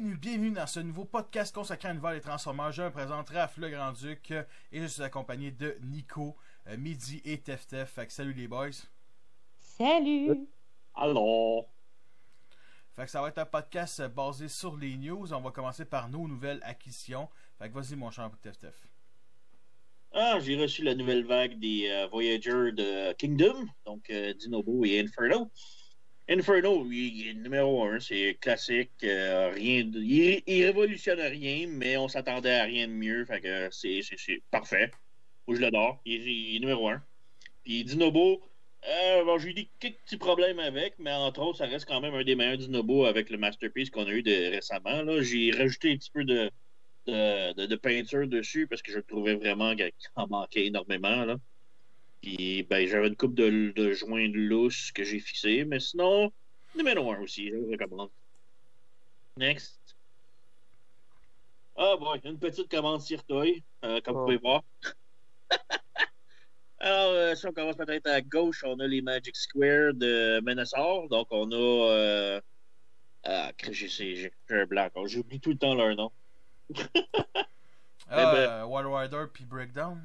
Bienvenue dans ce nouveau podcast consacré à l'univers des Transformers. Je me présente Raph le Grand-Duc et je suis accompagné de Nico, Midi et Teftef. Fait que salut les boys. Salut! Alors, Fait que ça va être un podcast basé sur les news. On va commencer par nos nouvelles acquisitions. Fait que vas-y mon cher Teftef. j'ai reçu la nouvelle vague des Voyagers de Kingdom, donc Dinobo et Inferno. Inferno, il est numéro 1, c'est classique, il révolutionne rien, mais on s'attendait à rien de mieux, fait que c'est parfait. Moi, je l'adore, il est numéro 1. Puis Dinobo, j'ai eu quelques petits problèmes avec, mais entre autres, ça reste quand même un des meilleurs Dinobo avec le Masterpiece qu'on a eu récemment. Là. J'ai rajouté un petit peu de peinture dessus parce que je le trouvais vraiment qu'il en manquait énormément. Là. Puis j'avais une coupe de joints de lousse que j'ai fixé, mais sinon, numéro 1 aussi, je le recommande. Next. Une petite commande Sirtoy, comme vous pouvez voir. Alors, si on commence peut-être à gauche, on a les Magic Square de Menasor. Donc, on a... j'ai un blanc. J'oublie tout le temps leur nom. Water Rider puis Breakdown.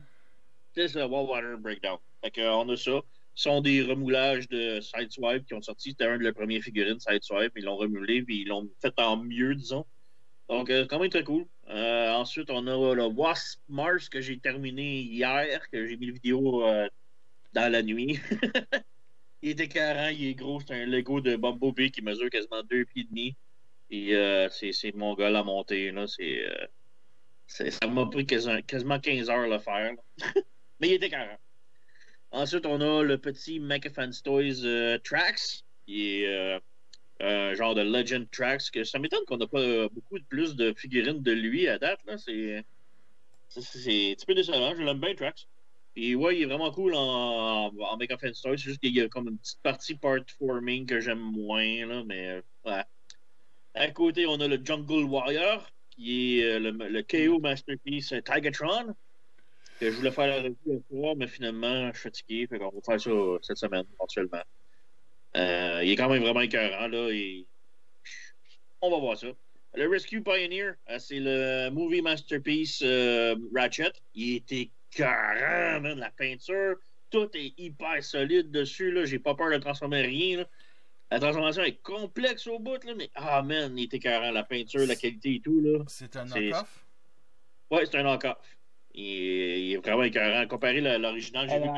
C'est ça, Water Breakdown. Fait qu'on a ça. Ce sont des remoulages de Sideswipe qui ont sorti. C'était un de leurs premiers figurines, Sideswipe. Ils l'ont remoulé puis ils l'ont fait en mieux, disons. Donc, quand même très cool. Ensuite, on a le Wasp Mars que j'ai terminé hier, que j'ai mis le vidéo dans la nuit. Il est écœurant, il est gros. C'est un Lego de Bumblebee qui mesure quasiment 2 pieds et demi. Et c'est mon gars à monter. Là. Ça m'a pris quasiment 15 heures à le faire. Mais il est écœurant. Ensuite, on a le petit McAfeen's Toys Trax, qui est genre de Legend Trax. Que ça m'étonne qu'on n'a pas beaucoup de plus de figurines de lui à date. Là. C'est un petit peu décevant. Je l'aime bien, Trax. Et ouais, il est vraiment cool en McAfeen's Toys. C'est juste qu'il y a comme une petite partie part forming que j'aime moins. Là, mais ouais. À côté, on a le Jungle Warrior, qui est le KO Masterpiece Tigatron. Que je voulais faire la revue ce soir, mais finalement, je suis fatigué. Fait qu'on va faire ça cette semaine, éventuellement. Il est quand même vraiment écœurant, là. On va voir ça. Le Rescue Pioneer, c'est le Movie Masterpiece Ratchet. Il est écœurant, man. La peinture, tout est hyper solide dessus, là. J'ai pas peur de transformer rien, là. La transformation est complexe au bout, là, mais man, il est écœurant. La peinture, la qualité et tout, là. C'est un knock-off? Ouais, c'est un knock-off. Il est vraiment écœurant. Comparé à l'original, j'ai vu.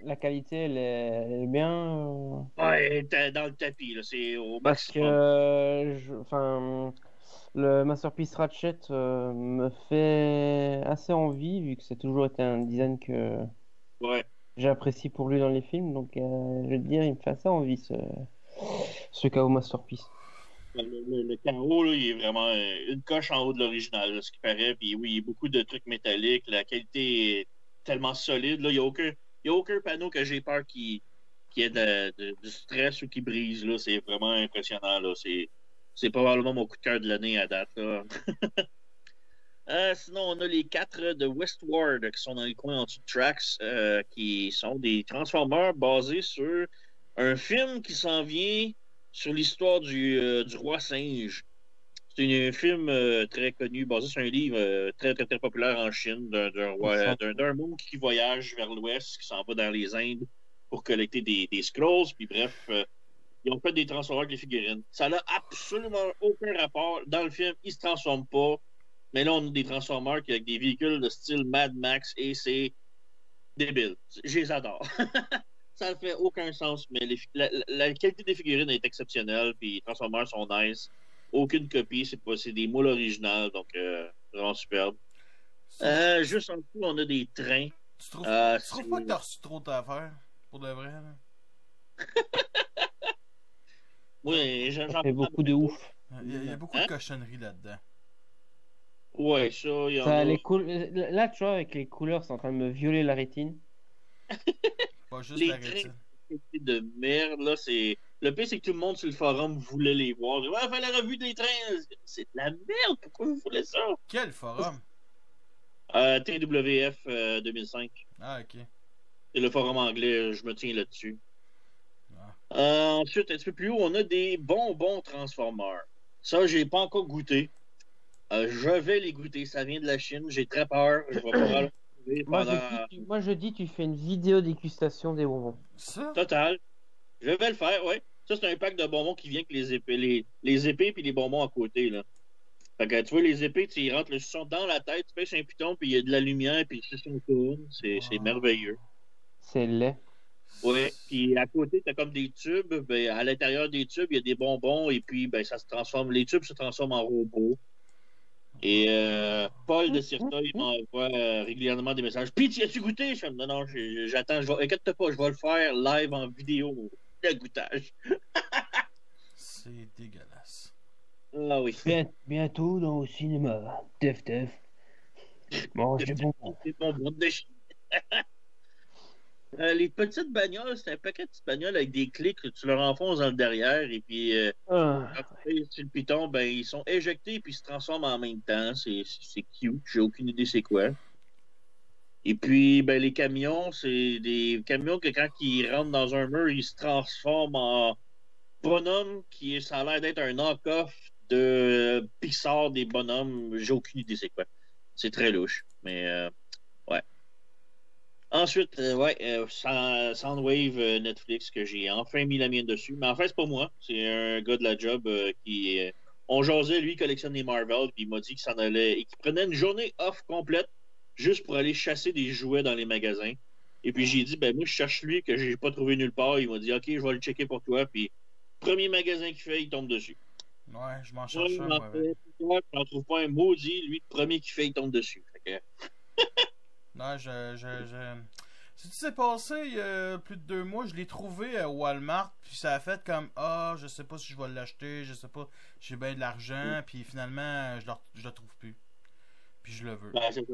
La qualité, elle est bien. Ouais, dans le tapis, là. C'est au Parce maximum. que le Masterpiece Ratchet me fait assez envie, vu que c'est toujours été un design que j'apprécie pour lui dans les films. Donc, je vais te dire, il me fait assez envie ce KO Masterpiece. Le carreau, là, il est vraiment une coche en haut de l'original, là, ce qui paraît. Puis oui, il y a beaucoup de trucs métalliques. La qualité est tellement solide. Là. Il n'y a aucun panneau que j'ai peur qui ait du stress ou qui brise. Là. C'est vraiment impressionnant. Là. C'est probablement mon coup de cœur de l'année à date. Là. Sinon, on a les 4 de Westward qui sont dans les coins en dessous de Trax, qui sont des Transformers basés sur un film qui s'en vient sur l'histoire du roi singe. C'est un film très connu, basé sur un livre très, très, très populaire en Chine, d'un monde qui voyage vers l'ouest, qui s'en va dans les Indes pour collecter des scrolls. Puis bref, ils ont fait des transformers avec les figurines. Ça n'a absolument aucun rapport. Dans le film, ils ne se transforment pas. Mais là, on a des transformers avec des véhicules de style Mad Max et c'est débile. Je les adore. Ça ne fait aucun sens, mais la qualité des figurines est exceptionnelle, puis les Transformers sont nice. Aucune copie, c'est des moules originales, donc vraiment superbe. Juste en dessous, on a des trains. Tu trouves pas que t'as reçu trop d'affaires, pour de vrai, là? Oui, j'en fais beaucoup de ouf. Il y a beaucoup de cochonneries là-dedans. Ouais, ça, il y en a. Là, tu vois, avec les couleurs, c'est en train de me violer la rétine. Pas juste les la rétine. De merde, là, c'est... Le pire, c'est que tout le monde sur le forum voulait les voir. Ouais, fait la revue des trains. C'est de la merde. Pourquoi vous voulez ça? Quel forum? TWF 2005. Ah, ok. C'est le forum anglais, je me tiens là-dessus. Ah. Ensuite, un petit peu plus haut, on a des bonbons Transformers. Ça, j'ai pas encore goûté. Je vais les goûter. Ça vient de la Chine. J'ai très peur. Je vais pas le trouver pendant... Moi, je dis, tu fais une vidéo dégustation des bonbons. Ça? Total. Je vais le faire, ouais. Ça, c'est un pack de bonbons qui vient avec les épées. Les épées puis les bonbons à côté, là. Fait que tu vois, les épées, tu rentres le son dans la tête, tu pèses un piton, puis il y a de la lumière, puis le son tourne. C'est merveilleux. C'est laid. Ouais. Puis à côté, tu as comme des tubes. Ben, à l'intérieur des tubes, il y a des bonbons, et puis ben, ça se transforme. Les tubes se transforment en robots. Et Paul de Cirta, il m'envoie régulièrement des messages. Puis, as-tu goûté? Je fais, non, j'attends. Inquiète-toi pas, je vais le faire live en vidéo, le goûtage. C'est dégueulasse. Ah oui. Bientôt dans le cinéma. Tef. Mange des bonbons. Des bonbons de chien. Les petites bagnoles, c'est un paquet de petites bagnoles avec des clés que tu leur enfonces dans le derrière et puis quand tu pèses sur le piton, ben ils sont éjectés et puis ils se transforment en même temps. C'est cute. J'ai aucune idée c'est quoi. Et puis ben les camions, c'est des camions que quand ils rentrent dans un mur, ils se transforment en bonhomme ça a l'air d'être un knock-off de Pixar des bonhommes. J'ai aucune idée c'est quoi. C'est très louche. Mais ouais. Ensuite, Soundwave Netflix, que j'ai enfin mis la mienne dessus. Mais en fait, c'est pas moi. C'est un gars de la job qui... on jasait, lui, il collectionne les Marvel, puis il m'a dit qu'il s'en allait et qu'il prenait une journée off complète juste pour aller chasser des jouets dans les magasins. Et puis j'ai dit, ben moi, je cherche lui que j'ai pas trouvé nulle part. Il m'a dit, OK, je vais le checker pour toi. Puis premier magasin qu'il fait, il tombe dessus. Ouais, je m'en cherche un. Je n'en trouve pas un maudit. Lui, le premier qu'il fait, il tombe dessus. Fait que... Non, Si tu sais passé il y a plus de 2 mois, je l'ai trouvé à Walmart, puis ça a fait comme je sais pas si je vais l'acheter, je sais pas, j'ai bien de l'argent, puis finalement je le trouve plus. Puis je le veux. Ben, c'est ça.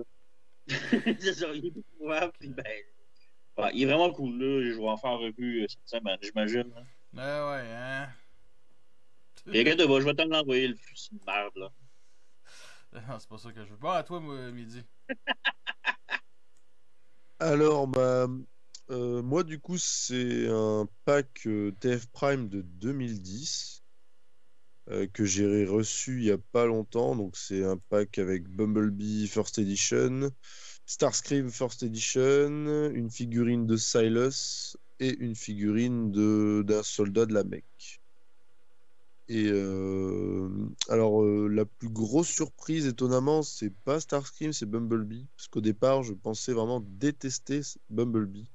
C'est ça, il est plus trouvable, puis ben. Ouais, il est vraiment cool là, je vais en faire revue cette semaine, j'imagine. Ouais, hein. Et regarde, je vais te l'envoyer le fils de merde là. Non, c'est pas ça que je veux. Bon, à toi, Midi. Alors, moi, du coup, c'est un pack TF Prime de 2010 que j'ai reçu il y a pas longtemps. Donc, c'est un pack avec Bumblebee First Edition, Starscream First Edition, une figurine de Silas et une figurine d'un soldat de la Mecque. Et alors, la plus grosse surprise, étonnamment, c'est pas Starscream, c'est Bumblebee. Parce qu'au départ, je pensais vraiment détester Bumblebee.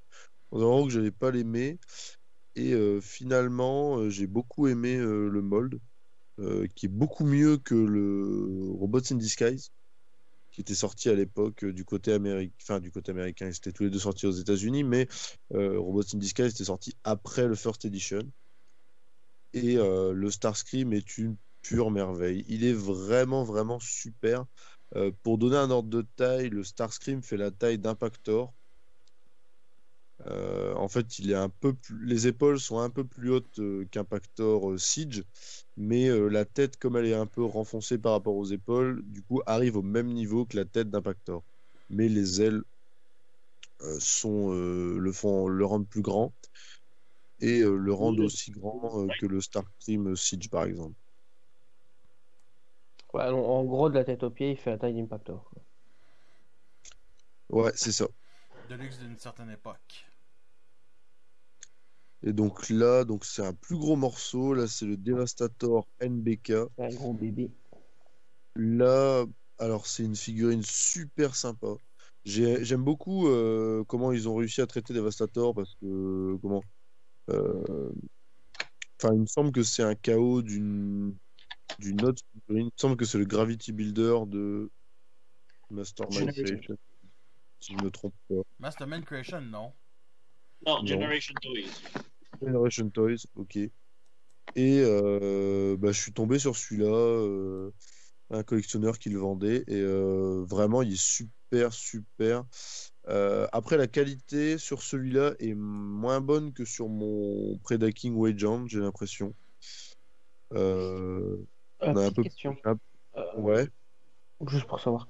En disant que j'allais pas l'aimer. Et finalement, j'ai beaucoup aimé le mold, qui est beaucoup mieux que le Robots in Disguise, qui était sorti à l'époque du côté américain. Enfin, du côté américain, ils étaient tous les deux sortis aux États-Unis, mais Robots in Disguise était sorti après le First Edition. Et le Starscream est une pure merveille. Il est vraiment, vraiment super. Pour donner un ordre de taille, le Starscream fait la taille d'Impactor. En fait, il est les épaules sont un peu plus hautes qu'Impactor Siege, mais la tête, comme elle est un peu renfoncée par rapport aux épaules, du coup, arrive au même niveau que la tête d'Impactor. Mais les ailes le rendent plus grand. Et le rendre aussi grand que le Starscream Siege, par exemple. Ouais, en gros, de la tête aux pieds, il fait la taille d'Impactor. Ouais, c'est ça. De luxe d'une certaine époque. Et donc là, c'est un plus gros morceau. Là, c'est le Devastator NBK. C'est un gros bébé. Là, alors c'est une figurine super sympa. J'aime beaucoup comment ils ont réussi à traiter Devastator parce que il me semble que c'est un KO d'une autre figurine. Il me semble que c'est le Gravity Builder de Mastermind Creation. Si je me trompe pas. Mastermind Creation, non. Non, Generation Toys. Generation Toys, ok. Et je suis tombé sur celui-là, un collectionneur qui le vendait, et vraiment, il est super. Après, la qualité sur celui-là est moins bonne que sur mon Predaking Wayjand, j'ai l'impression. On a un peu question. Ouais. Juste pour savoir.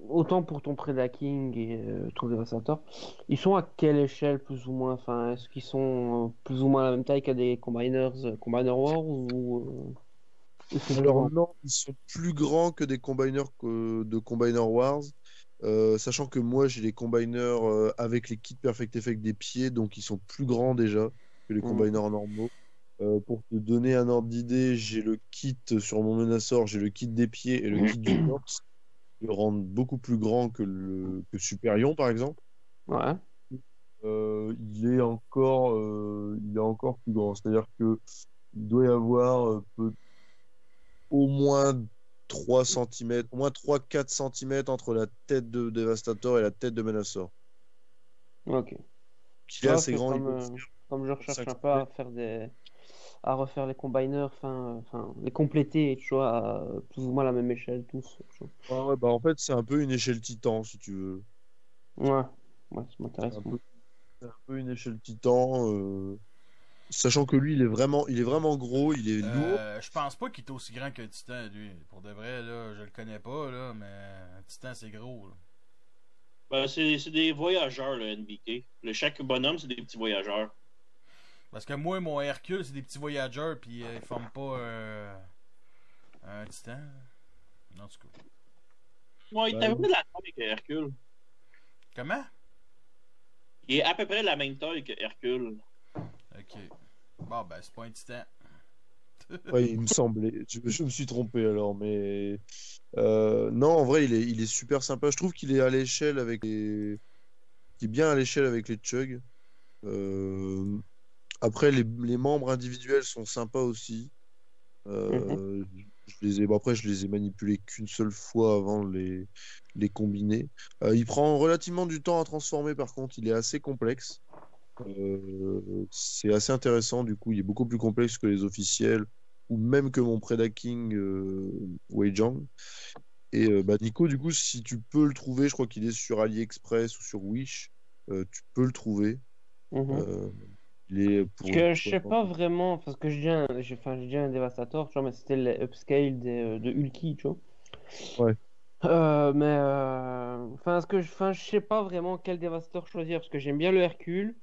Autant pour ton Predaking et ton Devastator, ils sont à quelle échelle plus ou moins? Enfin, est-ce qu'ils sont plus ou moins à la même taille qu'à des Combiner War ou Alors non, ils sont plus grands que des combiners de Combiner Wars. Sachant que moi j'ai les combiners avec les kits Perfect Effect des pieds, donc ils sont plus grands déjà que les combiners normaux. Pour te donner un ordre d'idée, j'ai le kit sur mon Menasor, j'ai le kit des pieds et le kit du torse, qui le rendent beaucoup plus grand que Superion par exemple. Ouais. Il est encore plus grand, c'est-à-dire que il doit y avoir au moins 3 cm, au moins 3-4 cm entre la tête de Devastator et la tête de Menasor. Ok. Il est assez grand. Comme je recherche un peu à refaire les combiners, les compléter, tu vois, à plus ou moins la même échelle, tous. Ouais, bah en fait, c'est un peu une échelle titan, si tu veux. Ouais, ça m'intéresse. C'est un peu une échelle titan. Sachant que lui, il est vraiment gros, il est lourd. Je pense pas qu'il est aussi grand qu'un Titan, lui. Pour de vrai, là, je le connais pas, là, mais un Titan, c'est gros. Là. Ben, c'est des voyageurs, le NBK. Chaque bonhomme, c'est des petits voyageurs. Parce que moi, mon Hercule, c'est des petits voyageurs, puis ils forment pas un Titan. En tout cas. Ouais, il est à peu près de la taille que Hercule. Comment? Il est à peu près de la même taille que Hercule. Ok. Bon, ben, c'est pas un Titan. Ouais, il me semblait. Je me suis trompé alors, mais non, en vrai, il est super sympa. Je trouve qu'il est à l'échelle avec les, qui est bien à l'échelle avec les Chug. Après, les membres individuels sont sympas aussi. Après, je les ai manipulés qu'une seule fois avant de les combiner. Il prend relativement du temps à transformer, par contre, il est assez complexe. C'est assez intéressant, du coup, il est beaucoup plus complexe que les officiels ou même que mon Predaking Wei Jiang. Et Nico, du coup, si tu peux le trouver, je crois qu'il est sur AliExpress ou sur Wish, tu peux le trouver. Il est pour je sais pas vraiment, parce que j'ai un Devastator, tu vois, mais c'était le upscale de Hulky, tu vois. Ouais. Je sais pas vraiment quel Devastator choisir, parce que j'aime bien le Hercule.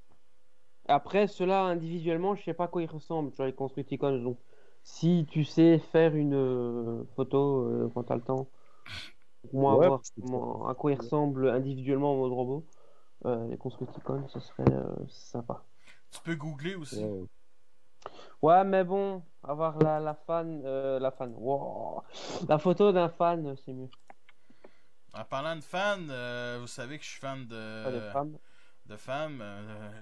Après, ceux-là, individuellement, je sais pas à quoi ils ressemblent, tu vois, les Constructicons. Donc, si tu sais faire une photo quand t'as le temps, pour moi, voir à quoi ils ressemblent individuellement en mode robot, les Constructicons, ce serait sympa. Tu peux googler aussi. Ouais, mais bon, avoir la photo d'un fan, c'est mieux. En parlant de fans, vous savez que je suis fan de femmes.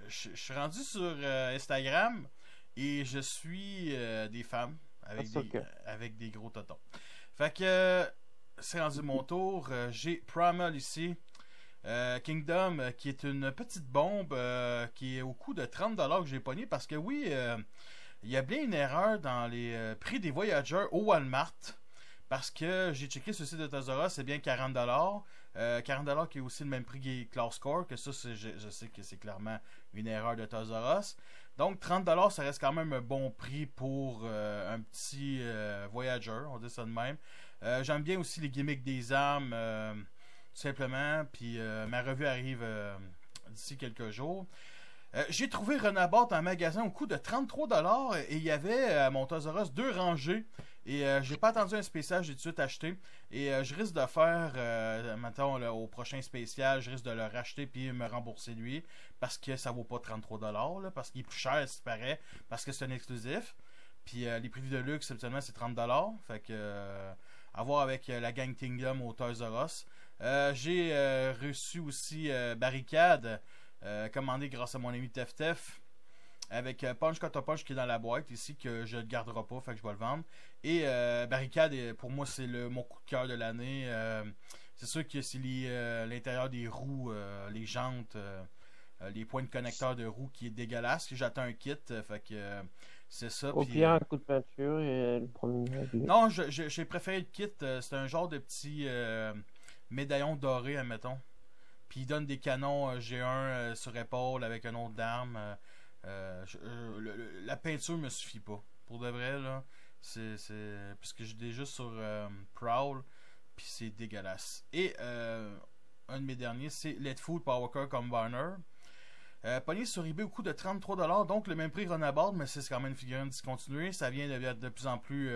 Je suis rendu sur Instagram et je suis des femmes avec des gros totons. Fait que c'est rendu mon tour. J'ai Primal ici. Kingdom, qui est une petite bombe qui est au coût de 30$ que j'ai pogné parce que oui, il y a bien une erreur dans les prix des voyageurs au Walmart. Parce que j'ai checké sur le site de Toys c'est bien 40$. 40$ qui est aussi le même prix que Class Core, que ça, je sais que c'est clairement une erreur de Toys Donc 30$, ça reste quand même un bon prix pour un petit voyageur, on dit ça de même. J'aime bien aussi les gimmicks des armes, tout simplement. Puis ma revue arrive d'ici quelques jours. J'ai trouvé Renabot en magasin au coût de 33$ et il y avait à mon Toys R Us 2 rangées. Et j'ai pas attendu un spécial, j'ai tout de suite acheté. Et je risque de faire, mettons, au prochain spécial, je risque de le racheter puis me rembourser lui. Parce que ça vaut pas 33$, là, parce qu'il est plus cher, si paraît, parce que c'est un exclusif. Puis les prix de luxe, habituellement, c'est 30$. Fait que, à voir avec la gang Kingdom au Toys R Us. J'ai reçu aussi Barricade, commandé grâce à mon ami Teftef. Avec Punch Cutter Punch qui est dans la boîte ici, que je ne gardera pas, fait que je vais le vendre. Et Barricade, pour moi, c'est mon coup de cœur de l'année. C'est sûr que c'est l'intérieur des roues, les jantes, les points de connecteur de roues qui est dégueulasse. J'attends un kit, fait que c'est ça. Au pire, un coup de peinture et le problème. Non, j'ai préféré le kit. C'est un genre de petit médaillon doré, admettons. Puis il donne des canons G1 sur épaule avec un autre d'arme. La peinture me suffit pas. Pour de vrai, là. Parce que j'ai déjà sur Prowl. Puis c'est dégueulasse. Et un de mes derniers, c'est Let Food Power Car Combiner. Pogné sur eBay au coût de 33$, donc le même prix Renabord, mais c'est quand même une figurine discontinuée. Ça vient de plus en plus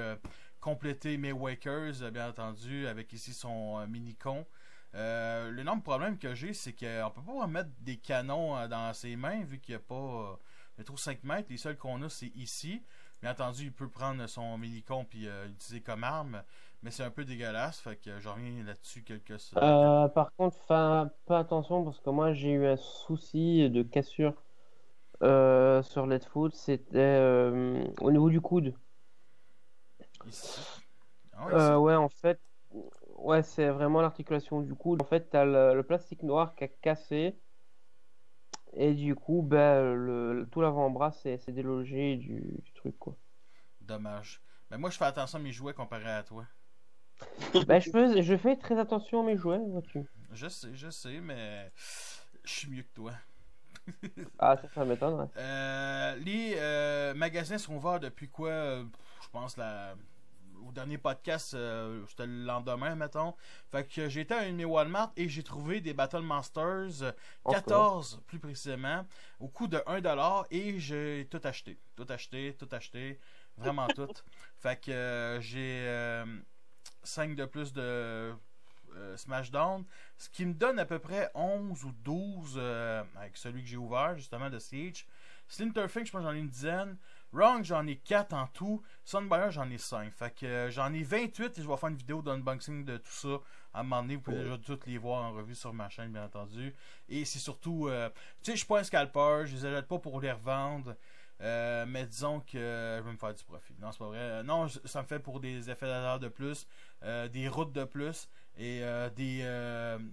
compléter mes Wakers, bien entendu, avec ici son mini-con. L'énorme problème que j'ai, c'est qu'on peut pas mettre des canons dans ses mains, vu qu'il n'y a pas le trou 5 mètres. Les seuls qu'on a, c'est ici. Bien entendu, il peut prendre son mini-con puis l'utiliser comme arme, mais c'est un peu dégueulasse, fait que je reviens là-dessus quelques secondes. Par contre, pas attention, parce que moi, j'ai eu un souci de cassure sur Let Foot. C'était au niveau du coude. Ici. Ah ouais, ici. Ouais, en fait, ouais, c'est vraiment l'articulation du coude. En fait, t'as le plastique noir qui a cassé. Et du coup, tout l'avant-bras c'est délogé du truc, quoi. Dommage. Mais moi, je fais attention à mes jouets comparé à toi. Je fais très attention à mes jouets, vois-tu. Je sais, mais je suis mieux que toi. Ah, ça m'étonnerait. Les magasins sont ouverts depuis quoi? Je pense au dernier podcast, c'était le lendemain, mettons. Fait que j'ai été à une de mes Walmart et j'ai trouvé des Battle Masters 14 plus précisément, au coût de 1$ et j'ai tout acheté. Tout acheté. Vraiment tout. Fait que j'ai 5 de plus de Smashdown, ce qui me donne à peu près 11 ou 12 avec celui que j'ai ouvert justement de Siege. Slinterfing, je pense que j'en ai une dizaine. Wrong, j'en ai 4 en tout. Sunbuyer, j'en ai 5. Fait que j'en ai 28 et je vais faire une vidéo d'unboxing de tout ça. À un moment donné, vous pouvez déjà toutes les voir en revue sur ma chaîne, bien entendu. Et c'est surtout, tu sais, je suis pas un scalper, je les achète pas pour les revendre. Mais disons que je vais me faire du profit. Non, c'est pas vrai. Non, ça me fait pour des effets laser de plus, des routes de plus et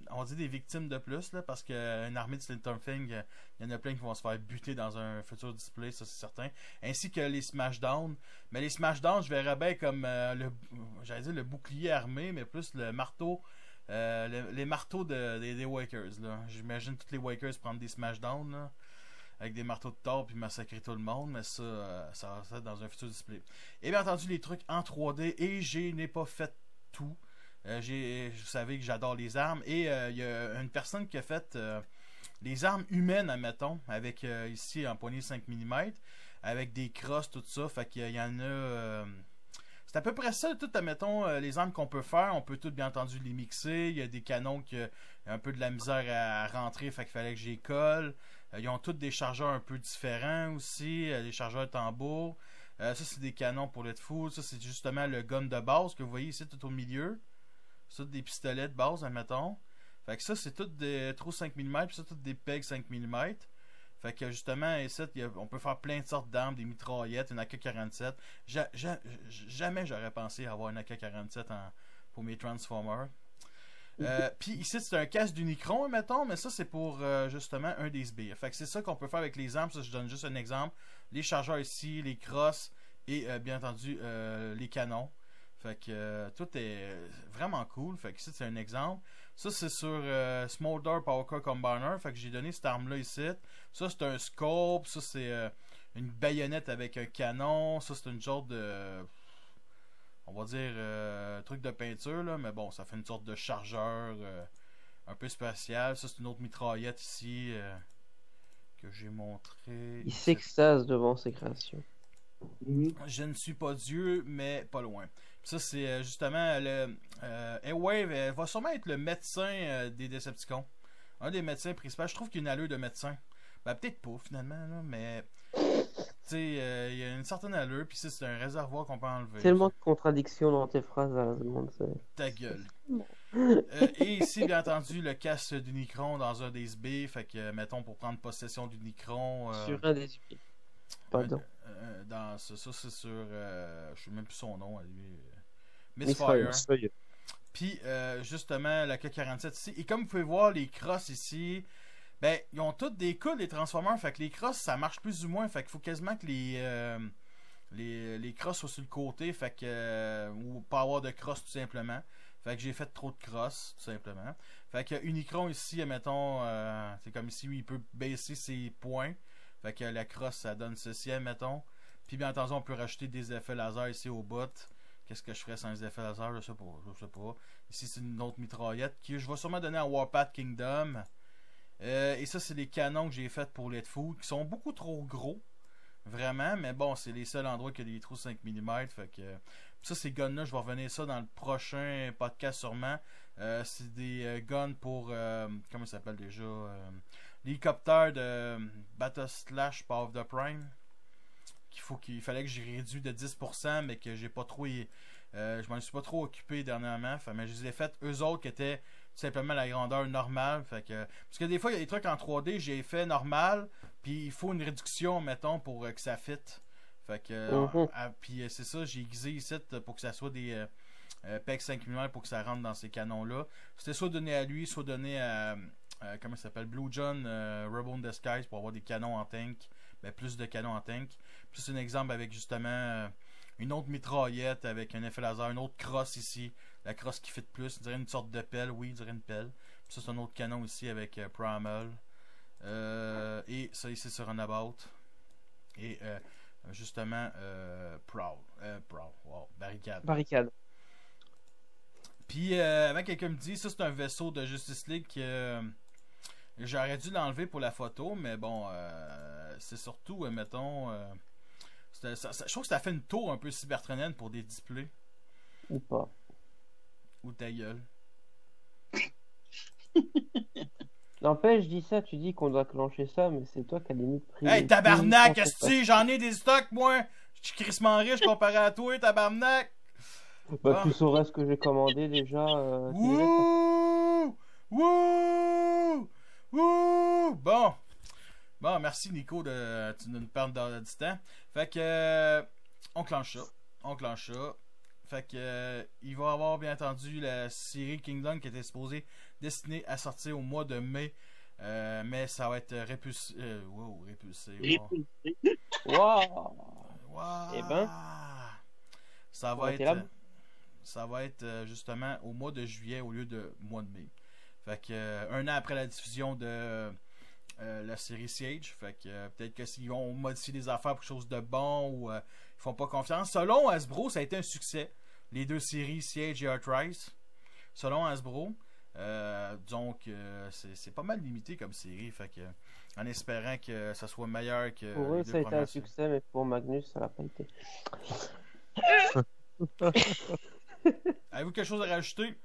on dit des victimes de plus, là, parce qu'une armée de Slinterfing, il y en a plein qui vont se faire buter dans un futur display, ça c'est certain. Ainsi que les Smashdown. Mais les Smashdown, je verrais bien comme le bouclier armé, mais plus le marteau. Les marteaux des Wakers. J'imagine tous les Wakers prendre des Smashdown. Là, avec des marteaux de Thor puis massacrer tout le monde, mais ça va être dans un futur display. Et bien entendu, les trucs en 3D, et je n'ai pas fait tout. Vous savez que j'adore les armes, et il y a une personne qui a fait les armes humaines, admettons, avec ici en poignée 5 mm, avec des crosses, tout ça, fait qu'il y en a... c'est à peu près ça, tout, admettons, les armes qu'on peut faire. On peut tout, bien entendu, les mixer. Il y a des canons qui ont un peu de la misère à rentrer, fait qu'il fallait que j'y colle. Ils ont tous des chargeurs un peu différents aussi, les chargeurs tambour. Ça, c'est des canons pour Let Foot. Ça, c'est justement le gun de base que vous voyez ici tout au milieu. Ça, des pistolets de base, admettons. Fait que ça, c'est tout des trous 5 mm, puis ça, tout des pegs 5 mm. Fait que justement, ici, on peut faire plein de sortes d'armes, des mitraillettes, une AK-47. Jamais j'aurais pensé avoir une AK-47 pour mes Transformers. Puis ici, c'est un casque d'Unicron, mettons, mais ça, c'est pour justement un des sbires. Fait que c'est ça qu'on peut faire avec les armes. Ça, je donne juste un exemple. Les chargeurs ici, les crosses et bien entendu les canons. Fait que tout est vraiment cool. Fait que ici, c'est un exemple. Ça, c'est sur Smolder Powercore Combiner. Fait que j'ai donné cette arme-là ici. Ça, c'est un scope. Ça, c'est une baïonnette avec un canon. Ça, c'est une sorte de... on va dire truc de peinture, là. Mais bon, ça fait une sorte de chargeur un peu spatial. Ça, c'est une autre mitraillette ici que j'ai montré. Il s'extase devant ses créations. Je ne suis pas Dieu, mais pas loin. Ça, c'est justement le Airwave. Elle va sûrement être le médecin des Decepticons. Un des médecins principaux. Je trouve qu'il y a une allure de médecin. Ben, peut-être pas, finalement, là, mais... tu sais, il y a une certaine allure, puis c'est un réservoir qu'on peut enlever. Tellement de contradictions dans tes phrases à la seconde, ta gueule. Et ici, bien entendu, le casque d'Unicron dans un des SB. Fait que, mettons, pour prendre possession d'Unicron... sur un des SB. Pardon. Ça, c'est sur... je sais même plus son nom, à lui. Misfire. Puis, justement, la K-47 ici. Et comme vous pouvez voir, les crosses ici... ben, ils ont toutes des coudes, les Transformers. Fait que les crosses, ça marche plus ou moins. Fait qu'il faut quasiment que les crosses soient sur le côté. Fait que... ou pas avoir de cross, tout simplement. Fait que j'ai fait trop de crosses, tout simplement. Fait que Unicron ici, mettons... c'est comme ici, où il peut baisser ses points. Fait que la crosse, ça donne ceci, mettons. Puis bien entendu, on peut rajouter des effets laser ici au bout. Qu'est-ce que je ferais sans les effets laser? Je sais pas. Ici, c'est une autre mitraillette que je vais sûrement donner à Warpath Kingdom. Et ça, c'est les canons que j'ai fait pour Let Foot, qui sont beaucoup trop gros. Vraiment, mais bon, c'est les seuls endroits qu'il y a des trous 5 mm. Fait que Ça, ces guns-là, je vais revenir ça dans le prochain podcast sûrement. C'est des guns pour... comment ça s'appelle déjà l'hélicoptère de Battle/Power of the Prime. qu'il fallait que j'ai réduit de 10%, mais que j'ai pas trop... je m'en suis pas trop occupé dernièrement. Mais je les ai fait eux autres qui étaient tout simplement la grandeur normale. Parce que des fois, il y a des trucs en 3D, j'ai fait normal, puis il faut une réduction, mettons, pour que ça fitte. Puis c'est ça, j'ai aiguisé ici pour que ça soit des PEG 5 mm pour que ça rentre dans ces canons-là. C'était soit donné à lui, soit donné à comment ça s'appelle, Blue John Rebel in Disguise pour avoir des canons en tank. Plus de canons en tank. Puis c'est un exemple avec justement une autre mitraillette avec un effet laser, une autre crosse ici. La crosse qui fit plus, on dirait une sorte de pelle, oui, on dirait une pelle. Puis ça c'est un autre canon ici avec Primal. Et ça ici c'est Runabout. Et justement Prowl. Wow, barricade. Puis avant que quelqu'un me dise, ça c'est un vaisseau de Justice League que j'aurais dû l'enlever pour la photo, mais bon, c'est surtout, mettons, je trouve que ça fait une tour un peu cybertronienne pour des displays. Ou pas. Ou ta gueule. N'empêche, je dis ça, tu dis qu'on doit clencher ça, mais c'est toi qui as des limite pris. Hey, tabarnak, esti, j'en ai des stocks, moi! Je suis crissement riche comparé à toi, tabarnak! Tu saurais ce que j'ai commandé déjà. Wouh! Bon, merci Nico de nous perdre du temps. Fait que on clenche ça. Fait que il va y avoir bien entendu la série Kingdom qui était supposée destinée à sortir au mois de mai. Mais ça va être répulsé. Wow. Eh ben, ça va être justement au mois de juillet au lieu de mois de mai. Fait que un an après la diffusion de la série Siege, fait que peut-être que s'ils vont modifier des affaires pour quelque chose de bon ou ils font pas confiance. Selon Hasbro, ça a été un succès. Les deux séries Siege et Earthrise. Selon Hasbro. Donc c'est pas mal limité comme série. Fait que en espérant que ça soit meilleur que. Pour eux, ça a été un succès, mais pour Magnus, ça l'a pas été. Avez-vous quelque chose à rajouter?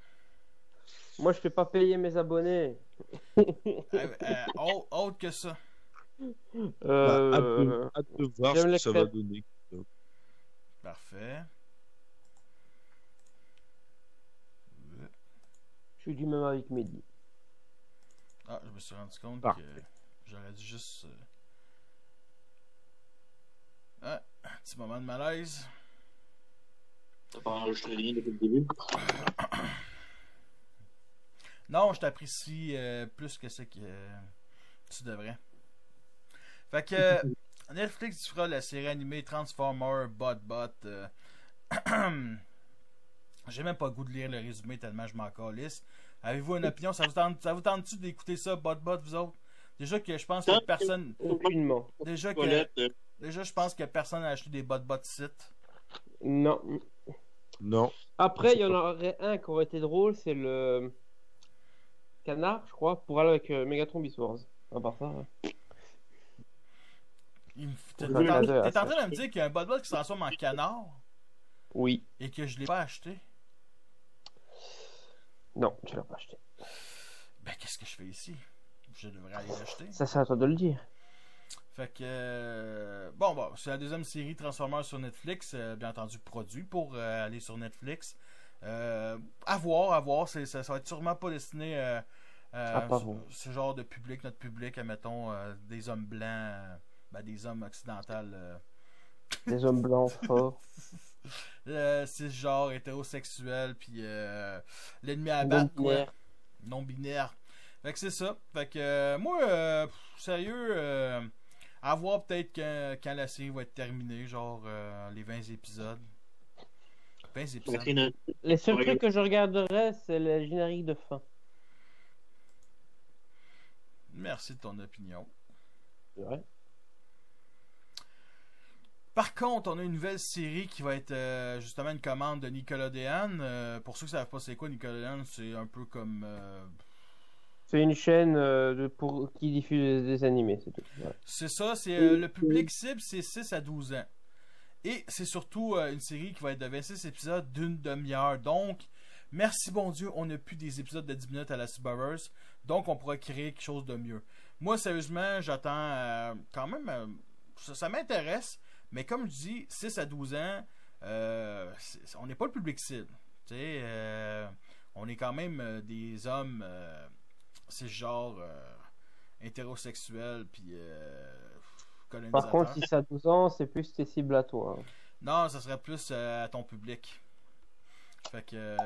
Moi, je fais pas payer mes abonnés. Autre que ça. Hâte de voir ce que ça va donner. Parfait. Je suis du même avec Mehdi. Ah, je me suis rendu compte que j'aurais dû juste... un petit moment de malaise. T'as pas enregistré rien depuis le début? Non, je t'apprécie plus que ce que tu devrais. Fait que Netflix diffusera la série animée Transformer BotBot. J'ai même pas le goût de lire le résumé tellement je m'en calisse. Avez-vous une opinion? Ça vous tente-tu d'écouter ça, BotBot, vous autres? Déjà que je pense que personne... Aucunement. Déjà, je pense que personne n'a acheté des BotBot sites. Non. Après, il y en aurait un qui aurait été drôle, c'est le Canard, je crois, pour aller avec Megatron Beast Wars. À part ça. T'es en train de me dire qu'il y a un BotBot qui se transforme en canard? Oui. Et que je l'ai pas acheté? Non, tu l'as pas acheté. Ben, qu'est-ce que je fais ici? Je devrais aller l'acheter. Ça, c'est à toi de le dire. Fait que... Bon, c'est la deuxième série Transformers sur Netflix, bien entendu produit pour aller sur Netflix. À voir. Ça va être sûrement pas destiné à ce genre de public, notre public, admettons, des hommes blancs, des hommes occidentaux. Des hommes blancs forts. C'est genre hétérosexuel, puis l'ennemi à battre, non binaire. Fait que c'est ça. Fait que moi, sérieux, à voir peut-être quand la série va être terminée, genre les 20 épisodes. 20 épisodes. Les seuls trucs que je regarderais, c'est le générique de fin. Merci de ton opinion. Ouais. Par contre, on a une nouvelle série qui va être justement une commande de Nickelodeon. Pour ceux qui ne savent pas c'est quoi Nickelodeon, c'est un peu comme... C'est une chaîne qui diffuse des animés, c'est tout. Ouais. C'est ça, c'est le public cible, c'est 6 à 12 ans. Et c'est surtout une série qui va être de 26 épisodes d'une demi-heure. Donc, merci bon Dieu, on n'a plus des épisodes de 10 minutes à la Cyberverse. Donc, on pourra créer quelque chose de mieux. Moi, sérieusement, j'attends quand même... ça m'intéresse. Mais comme je dis, 6 à 12 ans, on n'est pas le public cible. On est quand même des hommes cisgenres, hétérosexuels, puis colonisateurs. Par contre, si ça a 12 ans, c'est plus tes cibles à toi. Non, ça serait plus à ton public. Fait que...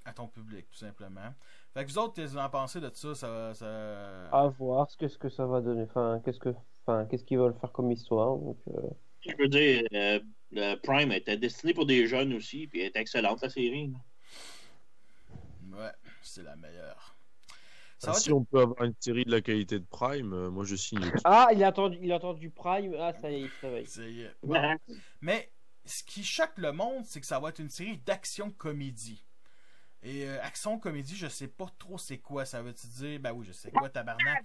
à ton public, tout simplement. Fait que vous autres, qu'est-ce que vous en pensez de ça? À voir ce que ça va donner. Qu'est-ce qu'ils veulent faire comme histoire. Donc, Je veux dire, le Prime était destiné pour des jeunes aussi, puis elle est excellente, la série. Ouais, c'est la meilleure. Si on peut avoir une série de la qualité de Prime, moi je signe. Ah, il a entendu Prime. Ah, ça y est, il se réveille. Ça y est. Bon. Mais ce qui choque le monde, c'est que ça va être une série d'action-comédie. Et action-comédie, je sais pas trop c'est quoi. Ça veut-tu dire, ben oui, je sais quoi, tabarnak.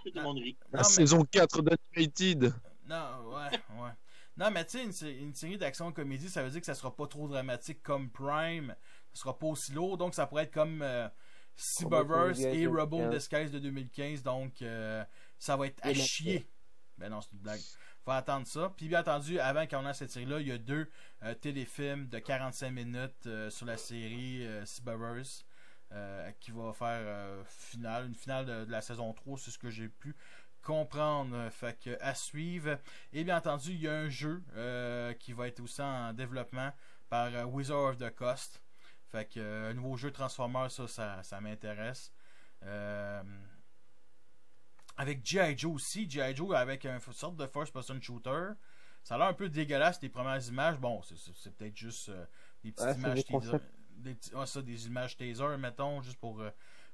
Tout le monde rit. La saison 4 d'Animated. Non, ouais. Non, mais tu sais, une série d'action-comédie, ça veut dire que ça sera pas trop dramatique comme Prime. Ça sera pas aussi lourd. Donc, ça pourrait être comme Cyberverse et Rebel in Disguise de 2015. Donc, ça va être à chier. Ben non, c'est une blague. Faut attendre ça. Puis bien entendu, avant qu'on ait cette série-là, il y a 2 téléfilms de 45 minutes sur la série Cyberverse qui va faire une finale de la saison 3, c'est ce que j'ai pu comprendre. Fait que à suivre. Et bien entendu, il y a un jeu qui va être aussi en développement par Wizard of the Coast. Fait que un nouveau jeu Transformers, ça m'intéresse. Avec G.I. Joe aussi. G.I. Joe avec une sorte de first-person shooter. Ça a l'air un peu dégueulasse, les premières images. Bon, c'est peut-être juste des petites images teaser. Des images taser, mettons, juste pour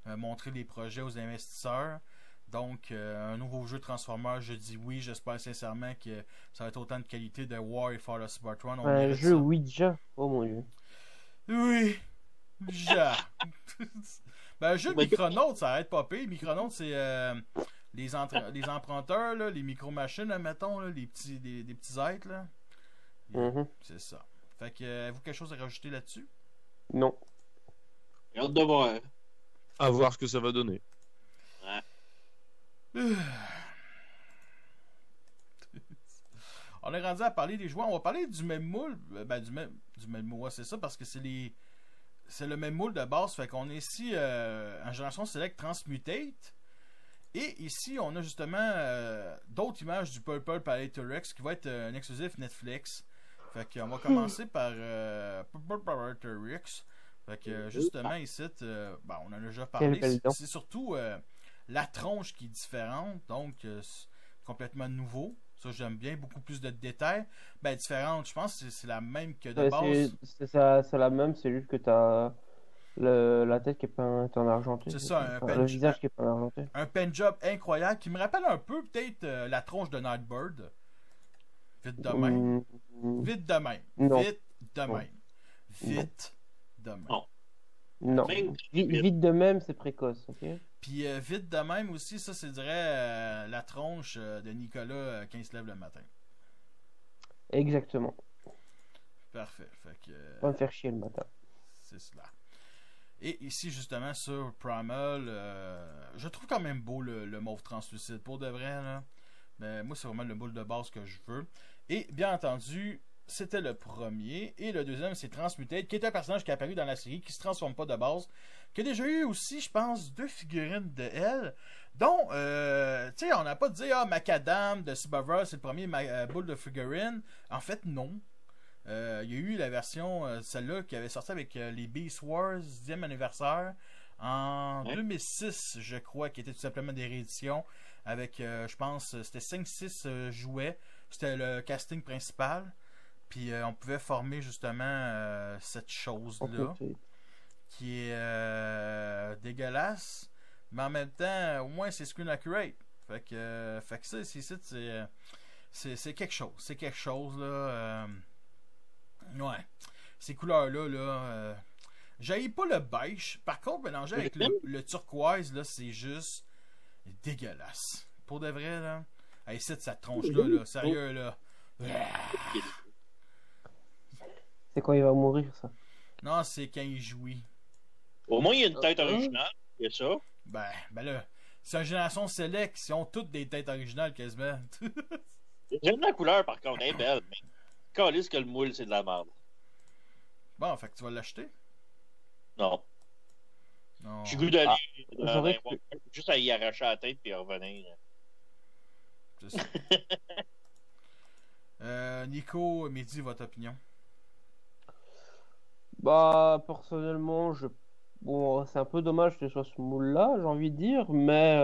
montrer les projets aux investisseurs. Donc, un nouveau jeu Transformers, je dis oui. J'espère sincèrement que ça va être autant de qualité de War et Fall of Cybertron. Un jeu Ouija. Oh mon Dieu. Oui. Ja. Ben, un jeu de Micronautes, ça arrête pas pire. Micronautes, c'est les emprunteurs, là, les micro-machines, mettons, là, des petits êtres. Là. C'est ça. Fait que, avez-vous quelque chose à rajouter là-dessus? Non. J'ai hâte de voir. À voir ce que ça va donner. On est rendu à parler des joueurs. On va parler du même moule. Ben, du même moule, c'est ça, parce que c'est le même moule de base. Fait qu'on est ici en génération Select Transmutate. Et ici, on a justement d'autres images du Purple Palette Rex qui va être un exclusif Netflix. Fait qu'on va commencer par Purple Palette Rex. Fait que justement, ici, on en a déjà parlé. C'est surtout la tronche qui est différente. Donc, c'est complètement nouveau. Ça, j'aime bien. Beaucoup plus de détails. Ben, différente, je pense que c'est la même que de base. C'est la même, c'est juste que t'as la tête qui est peinte en argenté. C'est ça, le visage qui est peint en argenté. Un pen job incroyable qui me rappelle un peu peut-être la tronche de Nightbird. Vite de même. Vite de même. Non. Vite de même. Vite de même. Non. Vite de même, c'est précoce, ok? Puis vite de même aussi, ça, c'est dirait la tronche de Nicolas quand il se lève le matin. Exactement. Parfait. Fait que, va me faire chier le matin. C'est cela. Et ici, justement, sur Primal, je trouve quand même beau le mauve translucide. Pour de vrai, là. Mais moi, c'est vraiment le moule de base que je veux. Et bien entendu, c'était le premier. Et le deuxième, c'est Transmutate, qui est un personnage qui est apparu dans la série, qui se transforme pas de base. Qui a déjà eu aussi, je pense, 2 figurines de elle. Dont, tu sais, on n'a pas dit, Macadam de Cyberverse, c'est le premier boule de figurine. En fait, non. Il y a eu la version, celle-là, qui avait sorti avec les Beast Wars 10e anniversaire en 2006, je crois, qui était tout simplement des rééditions avec, je pense, c'était 5-6 jouets. C'était le casting principal. Puis on pouvait former justement cette chose-là qui est dégueulasse, mais en même temps, au moins c'est screen accurate. Fait que ça, c'est quelque chose. C'est quelque chose, là. Ouais. Ces couleurs-là, j'haïs pas le beige. Par contre, mélanger avec le turquoise, là, c'est juste dégueulasse. Pour de vrai, là. Hey, cette tronche-là, là, sérieux, là. C'est quand il va mourir, ça. Non, c'est quand il jouit. Au moins, il y a une tête originale. Il y a ça. Ben là, c'est une génération select. Ils ont toutes des têtes originales quasiment. J'aime la couleur, par contre. Elle est belle. Mais calisse que le moule, c'est de la merde. Bon, fait que tu vas l'acheter? Non. Non. J'ai goût d'aller j'aurais juste à y arracher la tête et revenir. C'est ça. Nico, Mehdi, votre opinion? Bah, personnellement, bon, c'est un peu dommage que ce soit ce moule-là, j'ai envie de dire, mais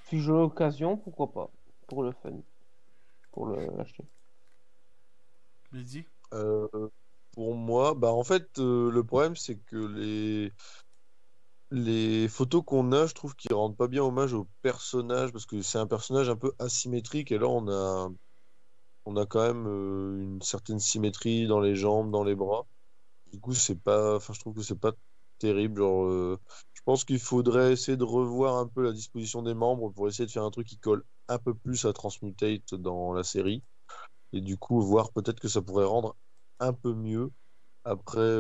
si j'ai l'occasion, pourquoi pas, pour le fun, pour l'acheter. Mehdi? Pour moi, bah en fait, le problème c'est que les photos qu'on a, je trouve qu'ils rendent pas bien hommage au personnage parce que c'est un personnage un peu asymétrique et là on a quand même une certaine symétrie dans les jambes, dans les bras. Du coup, je trouve que c'est pas terrible. Genre, je pense qu'il faudrait essayer de revoir un peu la disposition des membres pour essayer de faire un truc qui colle un peu plus à Transmutate dans la série et du coup voir peut-être que ça pourrait rendre un peu mieux. Après,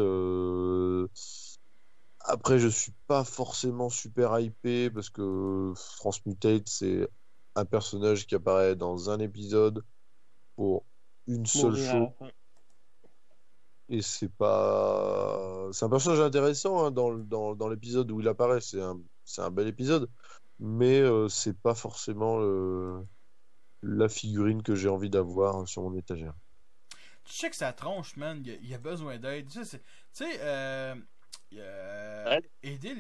je suis pas forcément super hypé parce que Transmutate, c'est un personnage qui apparaît dans un épisode pour une seule Mourir à la chose. fin. Et c'est un personnage intéressant hein, dans l'épisode où il apparaît. C'est un bel épisode. Mais c'est pas forcément la figurine que j'ai envie d'avoir sur mon étagère. Tu sais que sa tronche, man, il a besoin d'aide. Tu sais, aider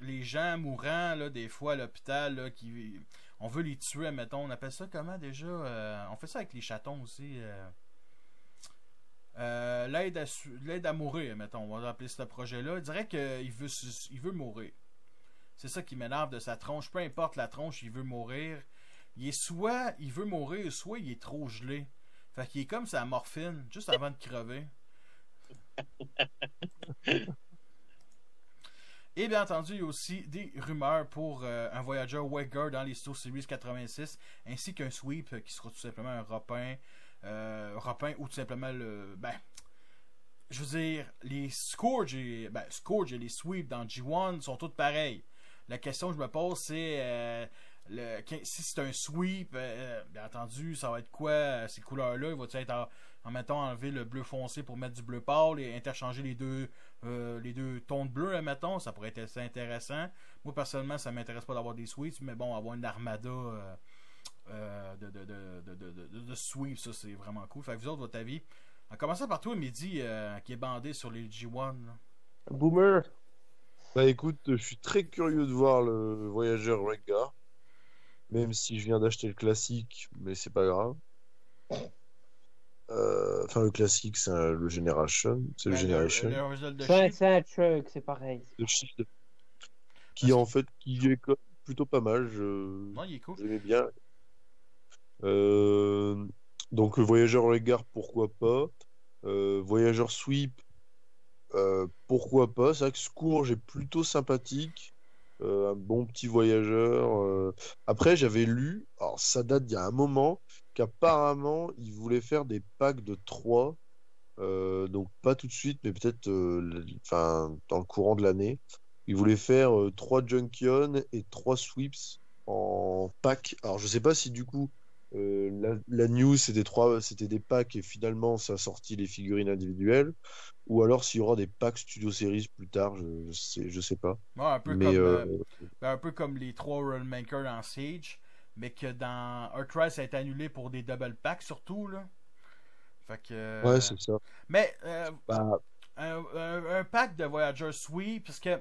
les gens mourants, là, des fois à l'hôpital, là, on veut les tuer, mettons. On appelle ça comment déjà? On fait ça avec les chatons aussi. L'aide à mourir, mettons. On va appeler ce projet-là. Il dirait qu'il veut mourir. C'est ça qui m'énerve de sa tronche. Peu importe la tronche, il veut mourir. Soit il veut mourir, soit il est trop gelé. Fait qu'il est comme sa morphine, juste avant de crever. Et bien entendu, il y a aussi des rumeurs pour un Voyager Waker dans les Star Series 86, ainsi qu'un sweep qui sera tout simplement un Repin ou tout simplement je veux dire, les Scourge et les sweeps dans G1 sont toutes pareilles. La question que je me pose, c'est si c'est un sweep, bien entendu, ça va être quoi ces couleurs-là? Il va-tu être en mettant enlever le bleu foncé pour mettre du bleu pâle et interchanger les deux tons de bleu, mettons? Ça pourrait être assez intéressant. Moi, personnellement, ça m'intéresse pas d'avoir des sweeps, mais bon, avoir une armada de sweeps, ça c'est vraiment cool. Fait que vous autres, votre avis? En commençant par toi, Mehdi, qui est bandé sur les G1. Là. Boomer. Bah écoute, je suis très curieux de voir le Voyageur Rengar. Même si je viens d'acheter le classique, mais c'est pas grave. Enfin, le classique, c'est le Generation. C'est le Generation. C'est un truc, c'est pareil. Le Shield. Qui en fait, qui est plutôt pas mal. Non, il est cool. J'aimais bien. Donc, le Voyageur Rengar, pourquoi pas. Voyageur Sweep, pourquoi pas. C'est vrai que Scourge est plutôt sympathique. Un bon petit voyageur. Après, j'avais lu, alors ça date d'il y a un moment, qu'apparemment, ils voulaient faire des packs de 3. Donc pas tout de suite, mais peut-être dans le courant de l'année. Ils voulaient faire 3 Junkion et 3 Sweeps en pack. Alors je sais pas si du coup la news c'était des packs et finalement ça a sorti les figurines individuelles, ou alors s'il y aura des packs Studio Series plus tard, je sais pas. Ouais, un peu comme les 3 Rollmaker dans Siege, mais que dans Earthrise ça a été annulé pour des double packs surtout là. Fait que, ouais, c'est ça. Mais un pack de Voyager Sweep, parce que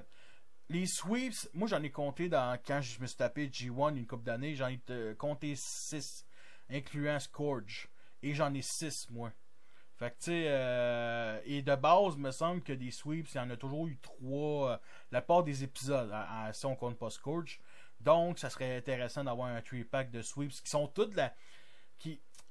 les sweeps, moi j'en ai compté quand je me suis tapé G1 une couple d'années, j'en ai compté 6, incluant Scourge. Et j'en ai 6 moi. Fait que tu sais, et de base, il me semble que des sweeps, il y en a toujours eu 3 la part des épisodes, si on compte pas Scourge. Donc, ça serait intéressant d'avoir un 3-pack de sweeps qui sont toutes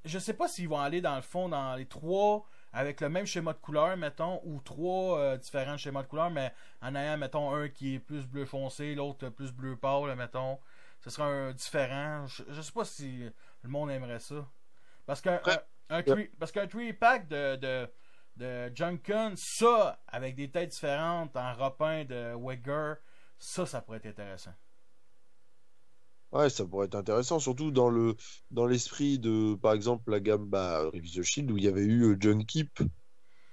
je sais pas s'ils vont aller dans le fond dans les 3 avec le même schéma de couleur, mettons, ou 3 différents schémas de couleur, mais en ayant, mettons, un qui est plus bleu foncé, l'autre plus bleu pâle, mettons. Ce serait un différent. Je sais pas si le monde aimerait ça. Parce qu'un 3-pack de Junkin, ça, avec des têtes différentes, en repin de Wegger, ça pourrait être intéressant. Ouais, ça pourrait être intéressant, surtout dans l'esprit de, par exemple, la gamme Revise the Shield, où il y avait eu Junkip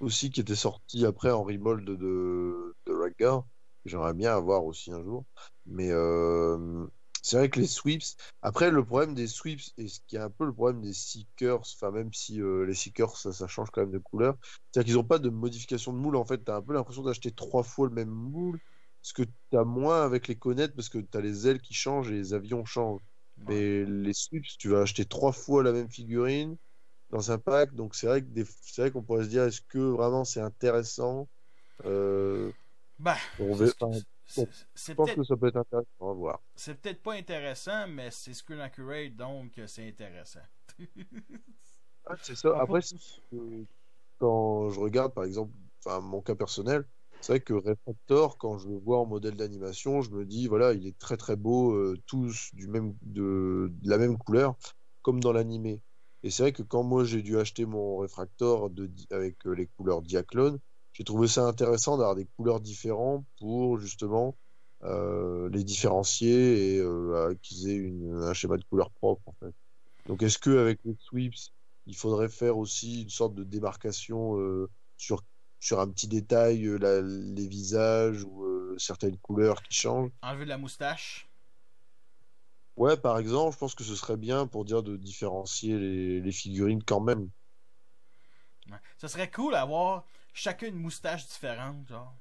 aussi, qui était sorti après en remold de Raggar. J'aimerais bien avoir aussi un jour. Mais c'est vrai que les sweeps. Après, le problème des sweeps, et ce qui est un peu le problème des Seekers, enfin, même si les Seekers, ça change quand même de couleur, c'est-à-dire qu'ils n'ont pas de modification de moule. En fait, tu as un peu l'impression d'acheter 3 fois le même moule, ce que tu as moins avec les Connettes, parce que tu as les ailes qui changent et les avions changent. Ouais. Mais les sweeps, tu vas acheter 3 fois la même figurine dans un pack, donc c'est vrai qu'on pourrait se dire, est-ce que vraiment c'est intéressant? Ben, On c'est- va- c'est Je pense peut-être que ça peut être intéressant à voir. c'est peut-être pas intéressant, mais c'est Screen Accurate, donc c'est intéressant. Ah, c'est ça. Par Après, contre, quand je regarde, par exemple, enfin, mon cas personnel, c'est vrai que Refractor, quand je le vois en modèle d'animation, je me dis, voilà, il est très très beau, tous de la même couleur, comme dans l'animé. Et c'est vrai que quand moi j'ai dû acheter mon Refractor avec les couleurs Diaclone, j'ai trouvé ça intéressant d'avoir des couleurs différentes pour justement les différencier et qu'ils aient un schéma de couleur propre, en fait. Donc, est-ce que avec les sweeps, il faudrait faire aussi une sorte de démarcation sur un petit détail, les visages ou certaines couleurs qui changent? Enlever de la moustache. Ouais, par exemple, je pense que ce serait bien pour dire de différencier les figurines quand même. Ouais. Ça serait cool d'avoir chacun une moustache différente, genre.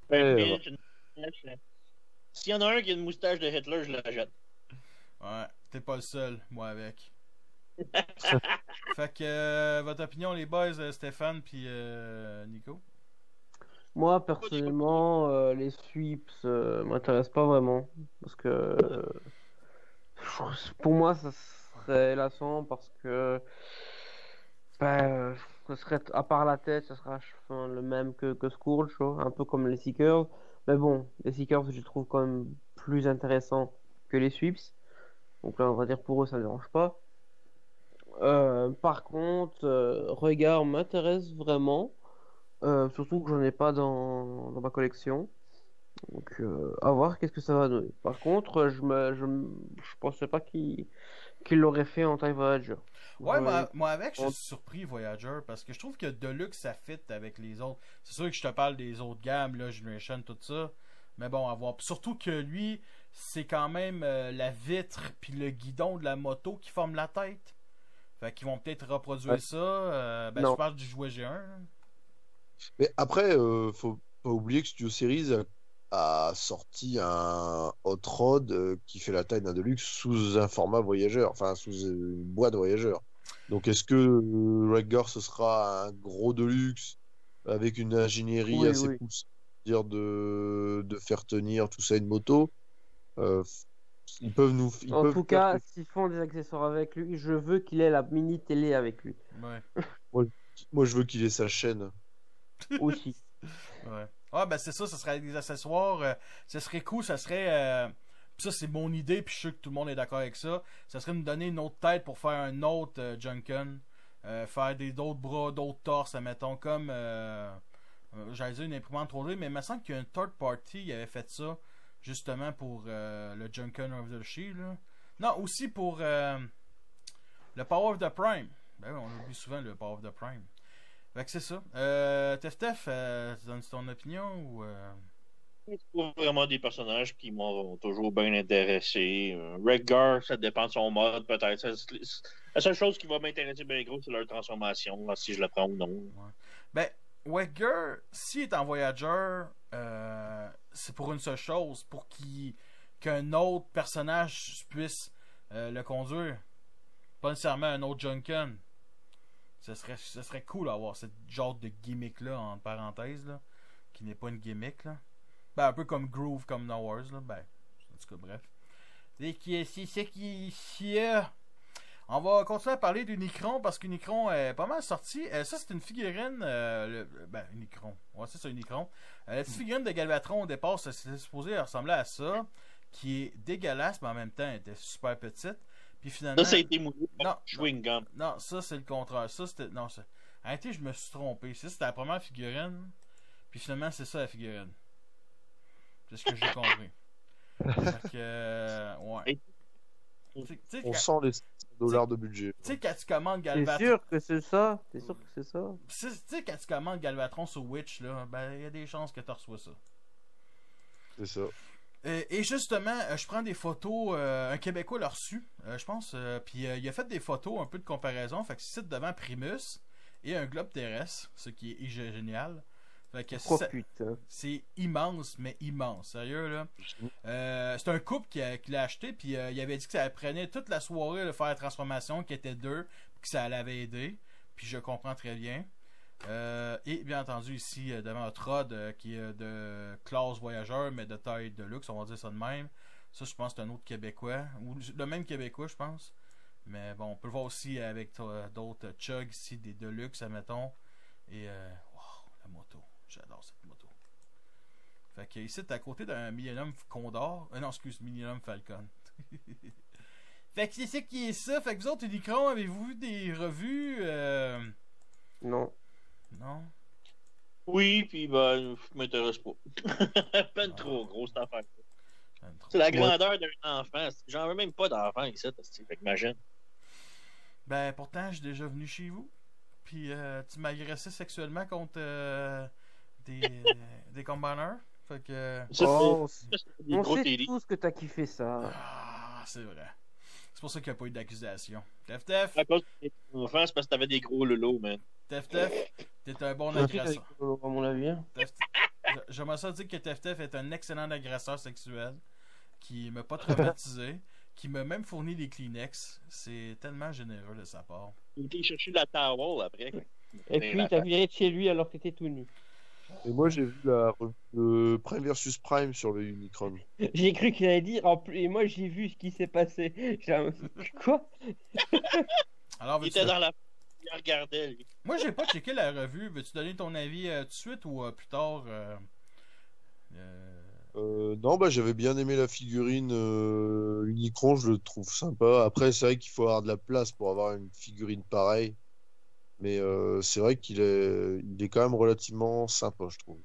Ouais, S'il y en a un qui a une moustache de Hitler, je la jette. Ouais, t'es pas le seul, moi avec. Fait que votre opinion, les boys, Stéphane puis Nico. moi, personnellement, les sweeps m'intéressent pas vraiment. Parce que pour moi, ça serait lassant parce que ce serait, à part la tête, ça sera enfin, le même que Scourge, quoi, un peu comme les Seekers. Mais bon, les Seekers, je les trouve quand même plus intéressants que les sweeps. Donc là, on va dire pour eux, ça ne dérange pas. Par contre, Regard m'intéresse vraiment. Surtout que j'en ai pas dans ma collection. Donc, à voir qu'est-ce que ça va donner. Par contre, je pensais pas qu'il l'aurait fait en TIE Voyager. Ouais, Ouais, moi avec, je suis surpris Voyager parce que je trouve que Deluxe ça fit avec les autres. C'est sûr que je te parle des autres gammes, là, Generation, tout ça. Mais bon, à voir. Surtout que lui, c'est quand même la vitre puis le guidon de la moto qui forme la tête. Fait qu'ils vont peut-être reproduire Ouais. ça. Je Non. parle du jouet G1. Là. Mais après, faut pas oublier que Studio Series a sorti un hot rod qui fait la taille d'un Deluxe sous un format voyageur, enfin sous une boîte voyageur. Donc est-ce que Raggar ce sera un gros Deluxe avec une ingénierie Oui, assez oui. poussée, dire de faire tenir tout ça une moto? Euh, ils peuvent ils En peuvent tout faire cas, s'ils font des accessoires avec lui, je veux qu'il ait la mini télé avec lui Ouais. moi je veux qu'il ait sa chaîne. aussi. Ouais. Ah, ben c'est ça, ça serait des accessoires. Ça serait cool, ça serait. Puis ça, c'est mon idée, puis je suis sûr que tout le monde est d'accord avec ça. Ça serait me donner une autre tête pour faire un autre Junkin. Faire d'autres bras, d'autres torses, mettons, comme. J'allais dire une imprimante 3D, mais il me semble qu'il y a une third party qui avait fait ça, justement pour le Junkin of the Shield. Là. Non, aussi pour le Power of the Prime. Ben oui, on oublie souvent le Power of the Prime. Fait que c'est ça. Tef, tu donnes ton opinion ou. C'est pas vraiment des personnages qui m'ont toujours bien intéressé. Redgar, ça dépend de son mode, peut-être. La seule chose qui va m'intéresser bien gros, c'est leur transformation, là, si je la prends ou non. Ouais. Ben, Wegger, s'il est en Voyager, c'est pour une seule chose, pour qu'un autre personnage puisse le conduire. Pas nécessairement un autre Junkin. Ça serait cool d'avoir ce genre de gimmick-là, entre parenthèses, là, qui n'est pas une gimmick. Là. Ben, un peu comme Groove, comme No Wars. Là. Ben, en tout cas, bref. C'est ça qui... On va continuer à parler d'Unicron parce qu'Unicron est pas mal sorti. Ça, c'est une figurine. Unicron. Ouais, c'est ça, Unicron. La petite figurine de Galvatron, au départ, c'est supposé ressembler à ça, qui est dégueulasse, mais en même temps, elle était super petite. Puis finalement... Ça a été moulé non, chewing gum. Non, ça, c'est le contraire. Ça, c'était... Non, ça... Arrêtez, je me suis trompé. Ça, c'était la première figurine. Puis finalement, c'est ça, la figurine. C'est ce que j'ai compris. Fait que... ouais. On sent les $, de budget. Tu sais, quand tu commandes T'es Galvatron... sûr que c'est ça? T'es sûr que c'est ça? Tu sais, quand tu commandes Galvatron sur Witch, là, ben, il y a des chances que tu reçois ça. C'est ça. Et justement, je prends des photos. Un Québécois l'a reçu, je pense. Puis il a fait des photos, un peu de comparaison. Fait que c'est devant Primus et un globe terrestre, ce qui est génial. Fait que putain. c'est immense, mais immense. Sérieux, là. C'est un couple qui l'a acheté. Puis il avait dit que ça prenait toute la soirée de faire la transformation, qui était 2, puis que ça l'avait aidé. Puis je comprends très bien. Et bien entendu ici devant notre rod qui est de classe voyageur mais de taille de luxe, on va dire ça de même. Ça je pense que c'est un autre Québécois ou le même Québécois je pense, mais bon on peut le voir aussi avec d'autres Chug ici, des de luxe admettons. Et wow, la moto, j'adore cette moto. Fait que ici t'es à côté d'un Millennium Condor, non excuse, Millennium Falcon. Fait que c'est ça qui est ça. Fait que vous autres Unicron, avez-vous vu des revues Non. Non. Oui, puis ben, je m'intéresse pas. Peine trop gros cette affaire. C'est la grandeur d'un enfant. J'en veux même pas d'enfant ici, fait que imagine. Ben pourtant, j'ai déjà venu chez vous. Puis tu m'as agressé sexuellement contre des combiners. Fait que. On sait tous que t'as kiffé ça. Ah, c'est vrai. C'est pour ça qu'il n'y a pas eu d'accusation. Tef. À cause de tes enfants, c'est parce que t'avais des gros lolos, man. Tef, t'es un bon agresseur. À mon avis. J'aimerais ça dire que Tef est un excellent agresseur sexuel qui m'a pas traumatisé, qui m'a même fourni des Kleenex. C'est tellement généreux de sa part. Il était chercher de la towel après. Et puis t'as viré de chez lui alors que t'étais tout nu. Et moi j'ai vu la revue Prime versus Prime sur le Unicron. J'ai cru qu'il allait dire et moi j'ai vu ce qui s'est passé. Quoi? Alors, il était dans la... Il regardait, lui. Moi, j'ai pas checké la revue. Veux-tu donner ton avis tout de suite ou plus tard? Non, bah j'avais bien aimé la figurine Unicron, je le trouve sympa. Après, c'est vrai qu'il faut avoir de la place pour avoir une figurine pareille. Mais c'est vrai qu'il est quand même relativement sympa, je trouve.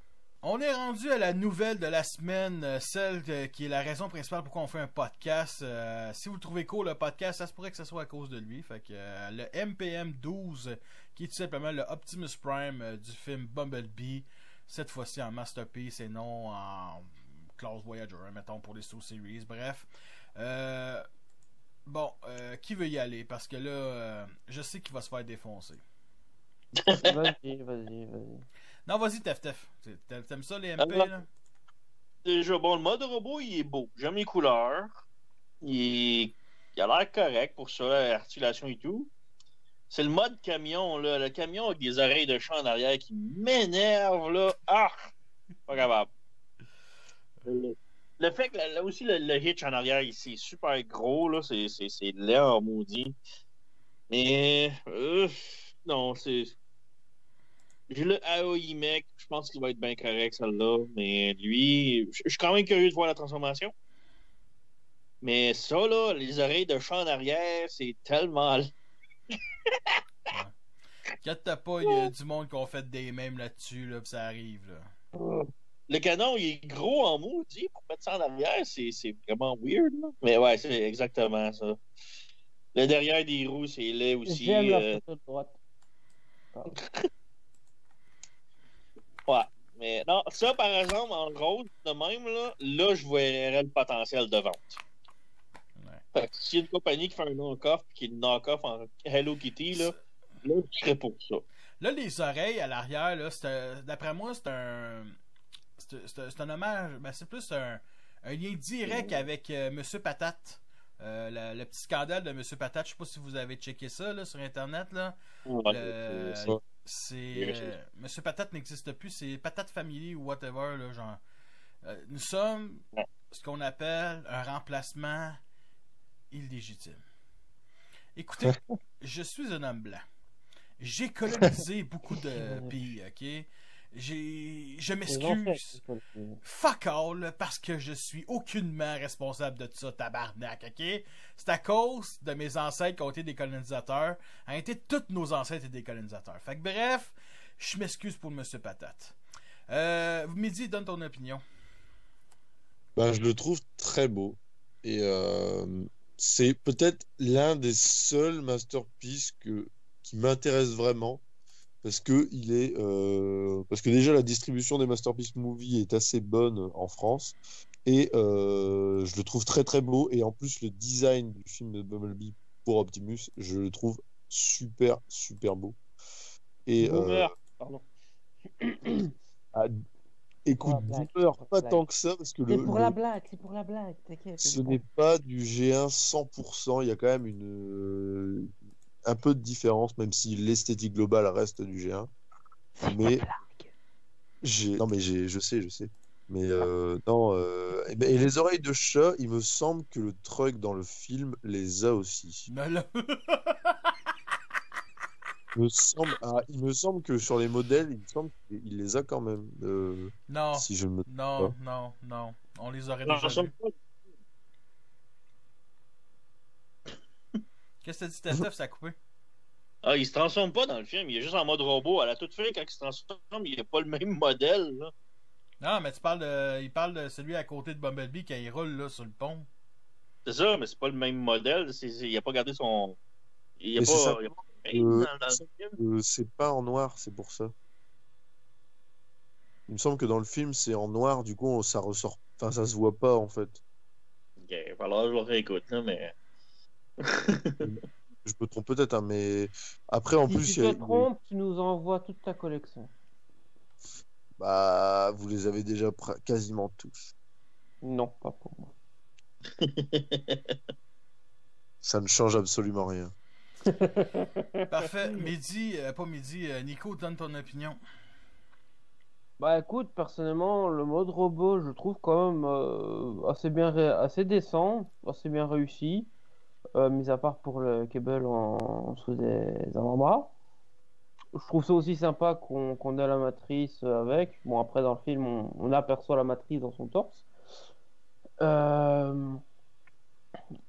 On est rendu à la nouvelle de la semaine, celle qui est la raison principale pourquoi on fait un podcast. Si vous le trouvez cool, le podcast, ça se pourrait que ce soit à cause de lui. Fait que le MPM-12, qui est tout simplement le Optimus Prime du film Bumblebee, cette fois-ci en Masterpiece et non en Class Voyager, mettons, pour les Soul Series. Bref. Qui veut y aller? Parce que là, je sais qu'il va se faire défoncer. Vas-y. Non, vas-y, Tef. T'aimes ça, les MP, là? Déjà, bon, le mode robot, il est beau. J'aime les couleurs. Il a l'air correct pour ça, l'articulation et tout. C'est le mode camion, là. Le camion avec des oreilles de chat en arrière qui m'énerve, là. Ah! Pas capable. Le fait que, là aussi, le hitch en arrière, c'est super gros, là. C'est laid en maudit. Mais, non, c'est... J'ai le AOI mec, je pense qu'il va être bien correct, celle-là. Mais lui, je suis quand même curieux de voir la transformation. Mais ça, là, les oreilles de chat en arrière, c'est tellement... Quand t'as pas, il y a du monde qui ont fait des mèmes là-dessus, là, pis ça arrive, là. Le canon, il est gros en maudit pour mettre ça en arrière, c'est vraiment weird, là. Mais ouais, c'est exactement ça. Le derrière des roues, c'est laid aussi. J'aime la photo de droite. Ouais. Mais non, ça, par exemple, en gros, de même, là, je verrais le potentiel de vente. Ouais. Fait que s'il y a une compagnie qui fait un knock-off et qui est une knock-off en Hello Kitty, là, je serais pour ça. Là, les oreilles à l'arrière, là, d'après moi, c'est un hommage, ben, c'est plus un lien direct avec Monsieur Patate. Le petit scandale de Monsieur Patate, je sais pas si vous avez checké ça là, sur Internet. Là. Monsieur Patate n'existe plus, c'est Patate Family ou whatever. Là, genre. Nous sommes ce qu'on appelle un remplacement illégitime. Écoutez, je suis un homme blanc. J'ai colonisé beaucoup de pays, ok? Je m'excuse. Fuck all, parce que je suis aucunement responsable de ça, tabarnak, ok? C'est à cause de mes ancêtres qui ont été des colonisateurs. En été, tous nos ancêtres étaient des colonisateurs. Fait que bref, je m'excuse pour le monsieur Patate. Mehdi, donne ton opinion. Ben, je le trouve très beau. Et c'est peut-être l'un des seuls masterpieces qui m'intéresse vraiment. Parce que déjà la distribution des Masterpiece Movie est assez bonne en France et je le trouve très très beau, et en plus le design du film de Bumblebee pour Optimus, je le trouve super super beau. Et pardon. Écoute, Boomer, pas tant que ça, parce que c'est pour la blague, t'inquiète. Ce n'est pas du G1 100%, il y a quand même un peu de différence, même si l'esthétique globale reste du G1. Mais je sais. Mais non, et les oreilles de chat, il me semble que le truck dans le film les a aussi. Il me semble que sur les modèles, il les a quand même. Non. Si je me non, on les aurait déjà vus. Qu'est-ce que t'as dit, Steph, ça a coupé? Ah, il se transforme pas dans le film, il est juste en mode robot. À la toute fin, quand il se transforme, il n'a pas le même modèle, là. Non, mais il parle de celui à côté de Bumblebee quand il roule là, sur le pont. C'est ça, mais c'est pas le même modèle. Il a pas gardé son... Il a pas... c'est pas en noir, c'est pour ça. Il me semble que dans le film, c'est en noir, du coup, ça ressort... Enfin, ça se voit pas, en fait. Ok, alors je le réécoute, là, mais... Je me trompe peut-être, hein, mais après, en plus... Si tu te trompes, tu nous envoies toute ta collection. Bah, vous les avez déjà quasiment tous. Non, pas pour moi. Ça ne change absolument rien. Parfait. Nico, donne ton opinion. Bah écoute, personnellement, le mode robot, je trouve quand même assez décent, assez bien réussi, mis à part pour le cable en dessous des avant-bras. Je trouve ça aussi sympa qu'on ait la matrice avec. Bon, après, dans le film, on aperçoit la matrice dans son torse.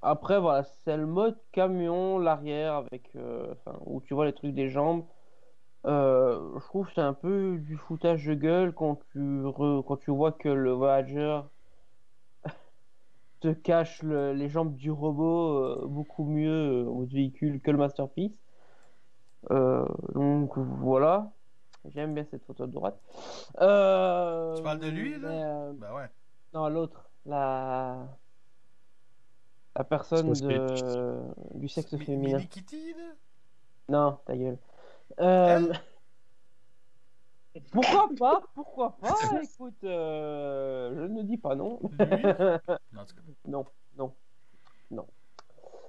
Après, voilà, c'est le mode camion, l'arrière, avec où tu vois les trucs des jambes. Je trouve que c'est un peu du foutage de gueule quand tu vois que le Voyager te cache les jambes du robot beaucoup mieux au véhicule que le Masterpiece. Donc voilà, j'aime bien cette photo de droite. Tu parles de lui là? Ben ouais. Non, l'autre, la personne du sexe féminin. Millie Kitty là? Non, ta gueule. Pourquoi pas? Écoute, je ne dis pas non. Non.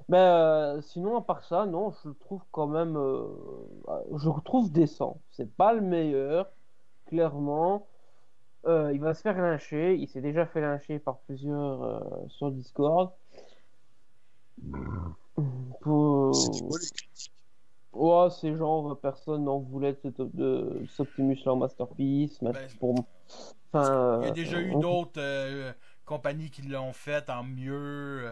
Mais sinon, à part ça, non, je le trouve quand même, je le trouve décent. C'est pas le meilleur, clairement. Il va se faire lyncher. Il s'est déjà fait lyncher par plusieurs sur Discord. C'est quoi les critiques? Ouais, c'est genre personne n'en voulait de cet Optimus là en Masterpiece. Il y a déjà eu d'autres compagnies qui l'ont fait en mieux.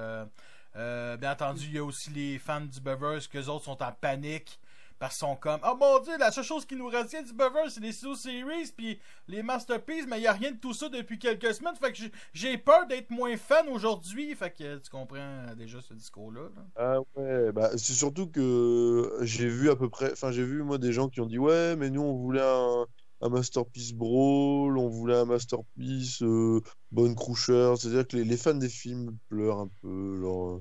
Bien entendu, il y a aussi les fans du Buzzverse, qu'eux autres sont en panique parce qu'ils sont comme oh mon dieu, la seule chose qui nous retient du Buzzverse c'est les Solo Series puis les Masterpieces, mais il n'y a rien de tout ça depuis quelques semaines. Fait que j'ai peur d'être moins fan aujourd'hui. Fait que tu comprends déjà ce discours-là. Ah ouais, bah c'est surtout que j'ai vu moi des gens qui ont dit ouais, mais nous on voulait un Masterpiece Brawl, on voulait un Masterpiece Bone Crusher. C'est-à-dire que les fans des films pleurent un peu. Genre,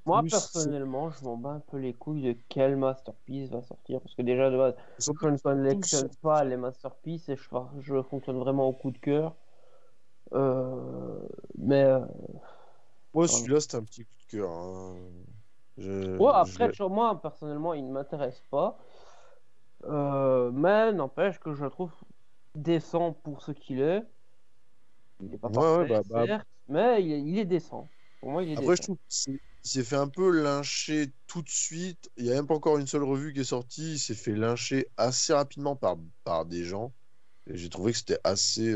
moi personnellement, je m'en bats un peu les couilles de quel Masterpiece va sortir. Parce que déjà, de base, je ne collectionne pas les Masterpiece et je fonctionne vraiment au coup de cœur. Moi, celui-là, c'était un petit coup de cœur. Hein. Moi, personnellement, il ne m'intéresse pas. Mais n'empêche que je le trouve décent pour ce qu'il est. Il n'est pas parfait, certes, mais il est décent. Pour moi, il est décent. Je trouve que il s'est fait un peu lyncher tout de suite. Il n'y a même pas encore une seule revue qui est sortie. Il s'est fait lyncher assez rapidement par des gens. Et j'ai trouvé que c'était assez.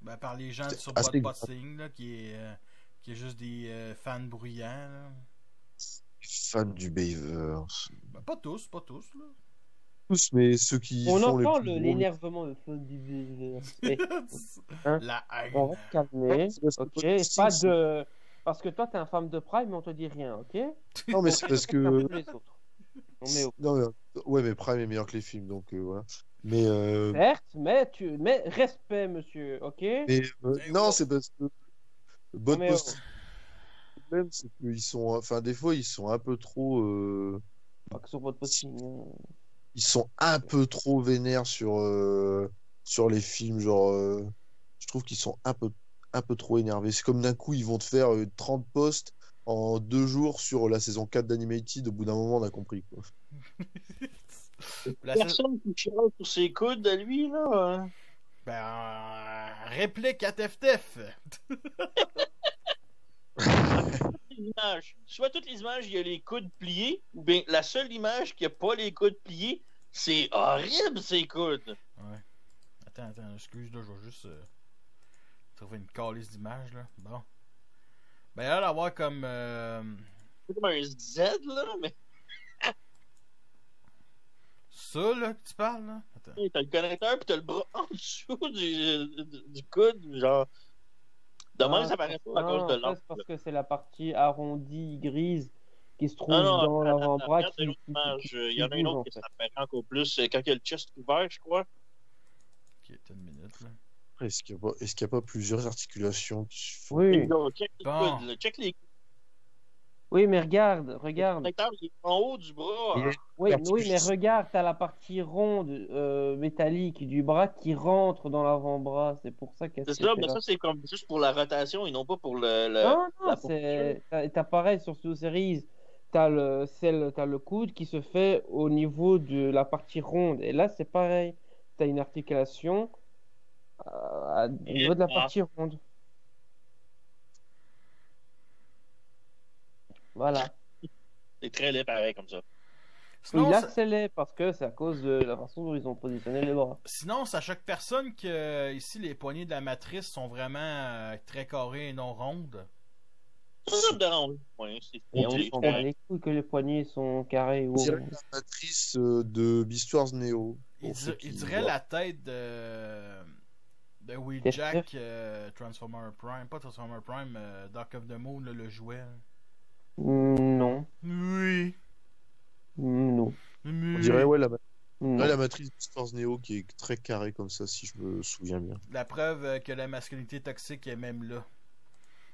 Ben, par les gens sur assez Podposting, là, qui est juste des fans bruyants. Là. fan du Beaver. Ben, pas tous, là. Tous, mais ceux qui On font les entend plus gros- l'énervement de fun du Beaver. Hein, La haine. on va se calmer, C'est parce que ok? Podposting, Pas de... Parce que toi, t'es un fan de Prime, mais on te dit rien, ok? Non, mais c'est parce Un que. peu les autres. On met au... Non, mais... Ouais, mais Prime est meilleur que les films, donc voilà. Mais, Certes, mais respect, monsieur, ok? non, c'est parce que On met au... Podposting, le problème, c'est qu'ils sont. Enfin, des fois, ils sont un peu trop. Pas que sur votre posting. Ils sont un peu trop vénères sur les films. Genre, je trouve qu'ils sont un peu trop énervés. C'est comme d'un coup, ils vont te faire 30 posts en 2 jours sur la saison 4 d'Animated. Au bout d'un moment, on a compris, quoi. Personne qui chiale sur ses coudes à lui, là. Ben, réplique à Tef. Soit toutes les images, il y a les coudes pliés, ou bien la seule image qui a pas les coudes pliés, c'est horrible, ces coudes. Ouais. Attends, excuse, là, je vais juste trouver une calice d'image, là. Bon. Ben, là, d'avoir comme... C'est comme un Z, là, mais ça, là, que tu parles, là. Attends. t'as le connecteur, puis t'as le bras en dessous du coude, genre... Demain, ça paraît pas à cause de ça, l'angle. c'est parce que c'est la partie arrondie grise qui se trouve Non, dans l'avant-bras regarde une autre image. Il y en a une autre qui s'apparaît encore plus quand il y a le chest ouvert, je crois. Ok, attends une minute, là. Est-ce qu'il n'y a pas plusieurs articulations qui se font? Oui, Check les Bon. coudes, là. Check les coudes. oui, mais regarde. Le connecteur, il est en haut du bras. Oui, mais regarde, t'as la partie ronde métallique du bras qui rentre dans l'avant-bras. C'est pour ça qu'elle C'est ça, mais ça, c'est comme juste pour la rotation et non pas pour le Non, la c'est t'as pareil sur Studio Series. T'as le coude qui se fait au niveau de la partie ronde. Et là, c'est pareil. T'as une articulation au niveau de la partie ronde. Voilà. C'est très laid pareil comme ça. Sinon, Oui, là, ça... c'est laid parce que c'est à cause de la façon dont ils ont positionné les bras. Sinon, ça choque personne que ici les poignées de la matrice sont vraiment très carrées et non rondes. Ça me dérange. Ouais, Et on s'en bat les couilles que les poignets sont carrés ou On dirait la matrice de Beast Neo. Il dirait la tête de Wheeljack Transformer Prime, pas Transformer Prime, Dark of the Moon, le jouet. Non. Oui. Non. On dirait, ouais, Non. la matrice Beast Neo qui est très carrée comme ça, si je me souviens bien. La preuve que la masculinité toxique est même là.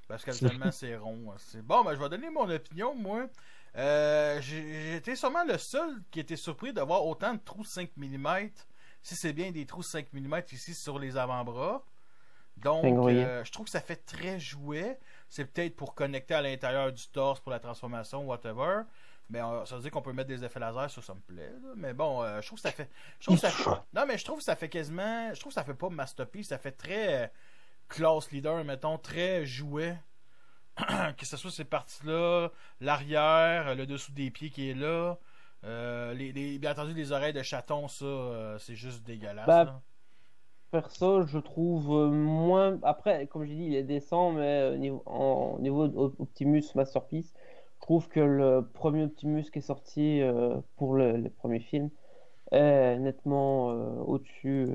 Parce qu'actuellement, c'est rond. C'est... Bon, ben, je vais donner mon opinion, moi. J'ai été sûrement le seul qui était surpris de voir autant de trous 5 mm. Si c'est bien des trous 5 mm ici sur les avant-bras. Donc, je trouve que ça fait très jouet. C'est peut-être pour connecter à l'intérieur du torse pour la transformation, whatever. Mais ça veut dire qu'on peut mettre des effets laser, ça me plaît. Là. Mais bon, je trouve que ça fait... Non, mais je trouve que ça fait quasiment... Je trouve que ça fait pas masterpiece. Ça fait très class leader, mettons, très jouet. Que ce soit ces parties-là, l'arrière, le dessous des pieds qui est là. Bien entendu, les oreilles de chaton, ça, c'est juste dégueulasse. Là. Perso, je trouve moins. Après, comme j'ai dit, il est décent, mais au niveau Optimus Masterpiece, je trouve que le premier Optimus qui est sorti pour les premiers films est nettement au-dessus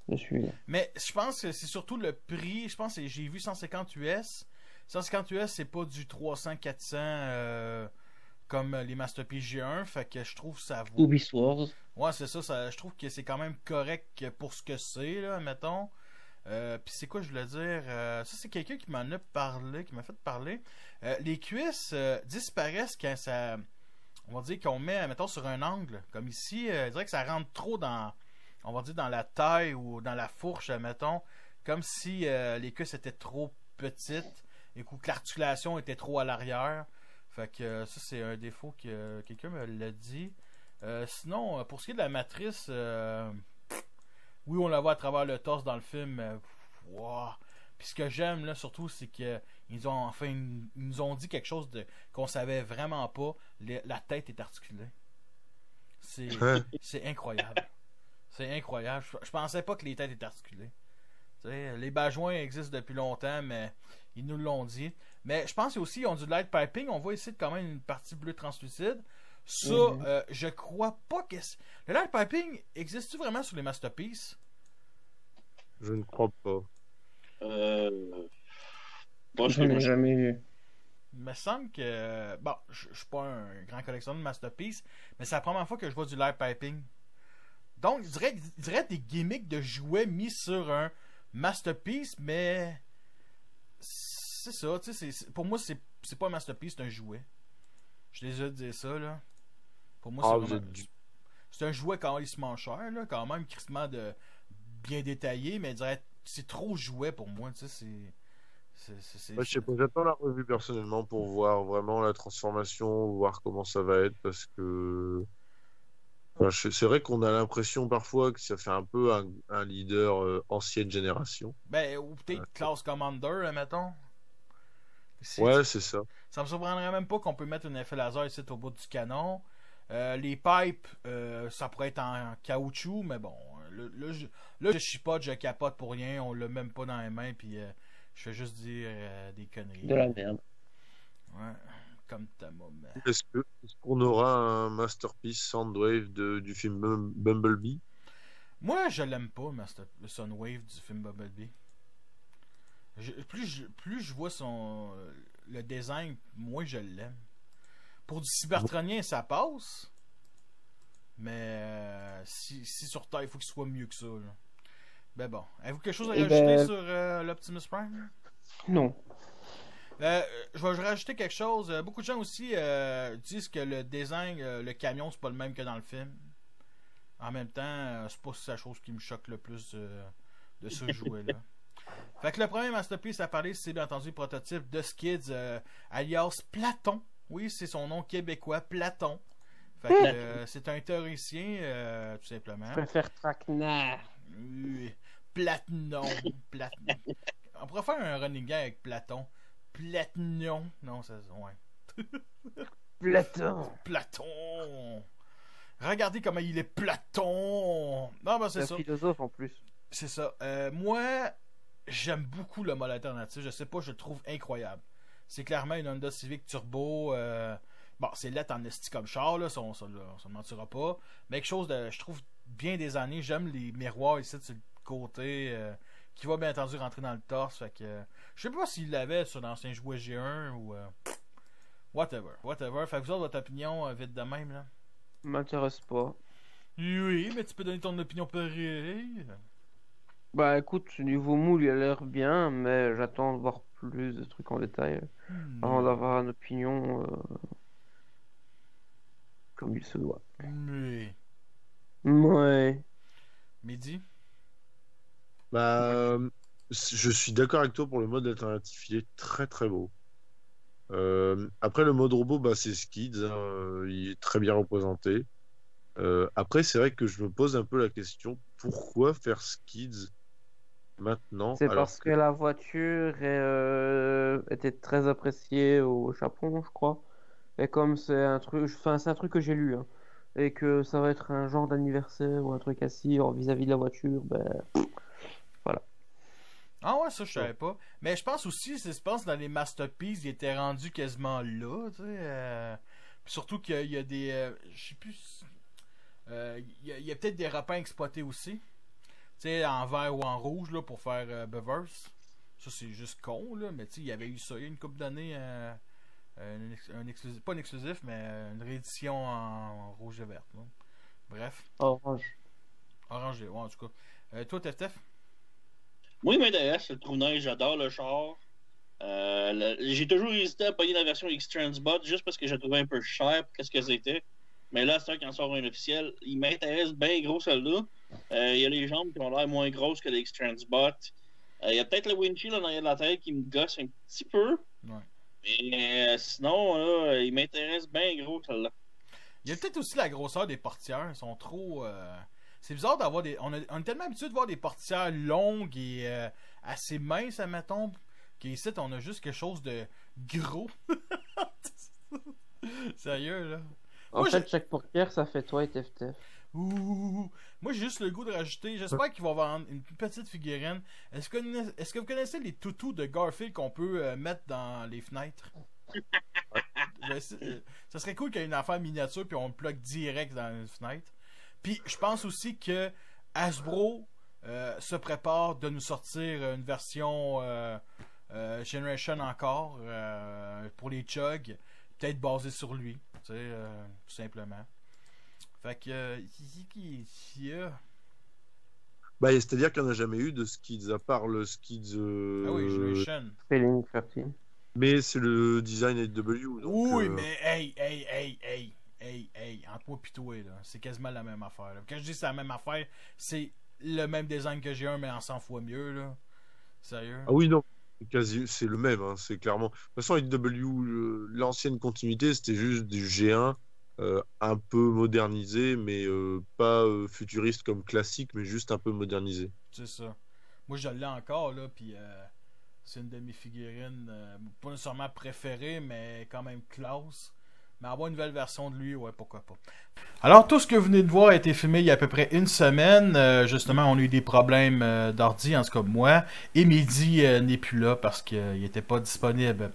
de celui-là. Mais je pense que c'est surtout le prix. Je pense que j'ai vu 150 US. 150 US, c'est pas du 300-400 comme les Masterpiece G1. Fait que je trouve que ça vaut. Beast Wars. Ouais, c'est ça. Je trouve que c'est quand même correct pour ce que c'est, là, mettons. Puis c'est quoi je voulais dire? Ça, c'est quelqu'un qui m'en a parlé, qui m'a fait parler. Les cuisses disparaissent quand ça... On va dire qu'on met, mettons, sur un angle. Comme ici, je dirais que ça rentre trop dans... On va dire dans la taille ou dans la fourche, mettons. Comme si les cuisses étaient trop petites et que l'articulation était trop à l'arrière. Fait que ça, c'est un défaut que quelqu'un me l'a dit. Sinon, pour ce qui est de la matrice, oui, on la voit à travers le torse dans le film. Wow. Puis ce que j'aime là surtout, c'est que ils nous ont dit quelque chose qu'on savait vraiment pas. La tête est articulée. C'est incroyable. C'est incroyable. Je pensais pas que les têtes étaient articulées. T'sais, les bajouins existent depuis longtemps, mais ils nous l'ont dit. Mais je pense aussi qu'ils ont du light piping. On voit ici quand même une partie bleue translucide. Ça, je crois pas que... Le light piping, existe-tu vraiment sur les Masterpiece? Je ne crois pas. Bon, je l'ai jamais vu. Il me semble que... Bon, je suis pas un grand collectionneur de Masterpiece, mais c'est la première fois que je vois du light piping. Donc, je dirais des gimmicks de jouets mis sur un Masterpiece, mais... C'est ça, tu sais, pour moi, c'est pas un Masterpiece, c'est un jouet. Je les ai dit ça, là. Pour moi, c'est un jouet quand même cher, là, quand même, crissement de bien détaillé, mais je dirais c'est trop jouet pour moi, tu sais, je sais pas, j'attends la revue personnellement pour voir vraiment la transformation, voir comment ça va être, parce que c'est vrai qu'on a l'impression parfois que ça fait un peu un leader ancienne génération. Ben, ou peut-être Class Commander, mettons. Ouais, c'est ça. Ça me surprendrait même pas qu'on peut mettre une effet laser ici au bout du canon. Les pipes, ça pourrait être en caoutchouc, mais bon, là je chipote, je capote pour rien, on l'a même pas dans les mains, puis je fais juste dire des conneries. De la merde. Ouais, comme ta maman. Est-ce qu'on aura un Masterpiece Soundwave du film Bumblebee? Moi, je l'aime pas, le Soundwave du film Bumblebee. Plus je vois le design, moins je l'aime. Pour du cybertronien, ça passe. Mais si sur Terre, il faut qu'il soit mieux que ça. Là. Ben bon. Avez-vous quelque chose à rajouter sur l'Optimus Prime? Non. Je vais rajouter quelque chose. Beaucoup de gens aussi disent que le design, le camion, c'est pas le même que dans le film. En même temps, c'est pas la chose qui me choque le plus de ce jouet-là. Fait que le premier Masterpiece à parler, c'est bien entendu le prototype de Skids, alias Platon. Oui, c'est son nom québécois, Platon. Fait que c'est un théoricien, tout simplement. Je préfère Traquenard. Oui. Platinum. On pourrait faire un running gag avec Platon. Platinum. Non, ça ouais. Platon. Regardez comment il est Platon. Non, ben c'est ça. C'est un philosophe en plus. C'est ça. Moi, j'aime beaucoup le mode alternatif. Je sais pas, je le trouve incroyable. C'est clairement une Honda Civic Turbo. Bon, c'est laid en esti comme char, là, ça ne mentira pas. Mais quelque chose de, je trouve, bien des années. J'aime les miroirs ici sur le côté qui va bien entendu rentrer dans le torse. Fait que je sais pas s'il l'avait sur l'ancien jouet G1 ou whatever. Fait que vous autres, votre opinion vite de même, là? M'intéresse pas. Oui, mais tu peux donner ton opinion pareil. Bah écoute, ce niveau moule, il a l'air bien, mais j'attends de voir plus de trucs en détail avant d'avoir une opinion comme il se doit. Mais... Ouais. Midi? Bah, je suis d'accord avec toi pour le mode alternatif, il est très très beau. Après le mode robot, bah, c'est Skids, hein, il est très bien représenté. Après, c'est vrai que je me pose un peu la question, pourquoi faire Skids maintenant? C'est parce que la voiture était très appréciée au Japon, je crois. Et comme c'est un truc, c'est un truc que j'ai lu, hein, et que ça va être un genre d'anniversaire ou un truc assis vis-à-vis de la voiture, ben voilà. Ah ouais, ça je savais pas. Mais je pense aussi, je pense dans les Masterpiece, il était rendu quasiment là, tu sais. Surtout qu'il y a des, je sais plus, il y a peut-être des repas exploités aussi. Tu sais, en vert ou en rouge, là, pour faire Bevers. Ça, c'est juste con, là, mais tu sais, il y avait eu ça il y a une couple d'années, un exclusif, pas un exclusif, mais une réédition en rouge et verte. Là. Bref. Orange. Orange, ouais, en tout cas. Toi, Steph? Moi, il m'intéresse, le trou-neige, j'adore le char. J'ai toujours hésité à payer la version X-Transbot juste parce que je la trouvais un peu cher pour qu'est-ce que c'était. Mais là, c'est vrai qu'il en sort un officiel. Il m'intéresse bien gros, celle-là. Il y a les jambes qui ont l'air moins grosses que les X-Transbot. Il y a peut-être le windshield en arrière de la tête qui me gosse un petit peu. Ouais. Mais sinon, là, il m'intéresse bien gros, celle-là. Il y a peut-être aussi la grosseur des portières. Ils sont trop... C'est bizarre d'avoir des... On est tellement habitué de voir des portières longues et assez minces, admettons, qu'ici, on a juste quelque chose de gros. Sérieux, là. En fait, chaque portière, ça fait toi et TFTF. Ouh. Moi, j'ai juste le goût de rajouter. J'espère qu'il va y avoir une petite figurine. Est-ce que vous connaissez les toutous de Garfield qu'on peut mettre dans les fenêtres? Ça serait cool qu'il y ait une affaire miniature puis on le plug direct dans une fenêtre. Puis je pense aussi que Hasbro se prépare de nous sortir une version Generation encore pour les Chug, peut-être basée sur lui, tu sais, tout simplement. Fait que bah, c'est-à-dire qu'il n'y en a jamais eu de Skids à part le Skids. Ah oui, Generation. Spelling 13. Mais c'est le design AW. Donc, oui, mais hey, entre moi pis toi, là, c'est quasiment la même affaire. Là. Quand je dis c'est la même affaire, c'est le même design que j'ai mais en 100 fois mieux, là. Sérieux? Ah oui, non. C'est le même, hein, c'est clairement. De toute façon, AW, l'ancienne continuité, c'était juste du G1 un peu modernisé, mais pas futuriste comme classique, mais juste un peu modernisé. C'est ça. Moi, je l'ai encore, là, puis c'est une de mes figurines, pas nécessairement préférée, mais quand même classe. Mais avoir une nouvelle version de lui, ouais, pourquoi pas. Alors, tout ce que vous venez de voir a été filmé il y a à peu près une semaine. Justement, on a eu des problèmes d'ordi, en tout cas moi. Et Mehdi n'est plus là parce qu'il n'était pas disponible.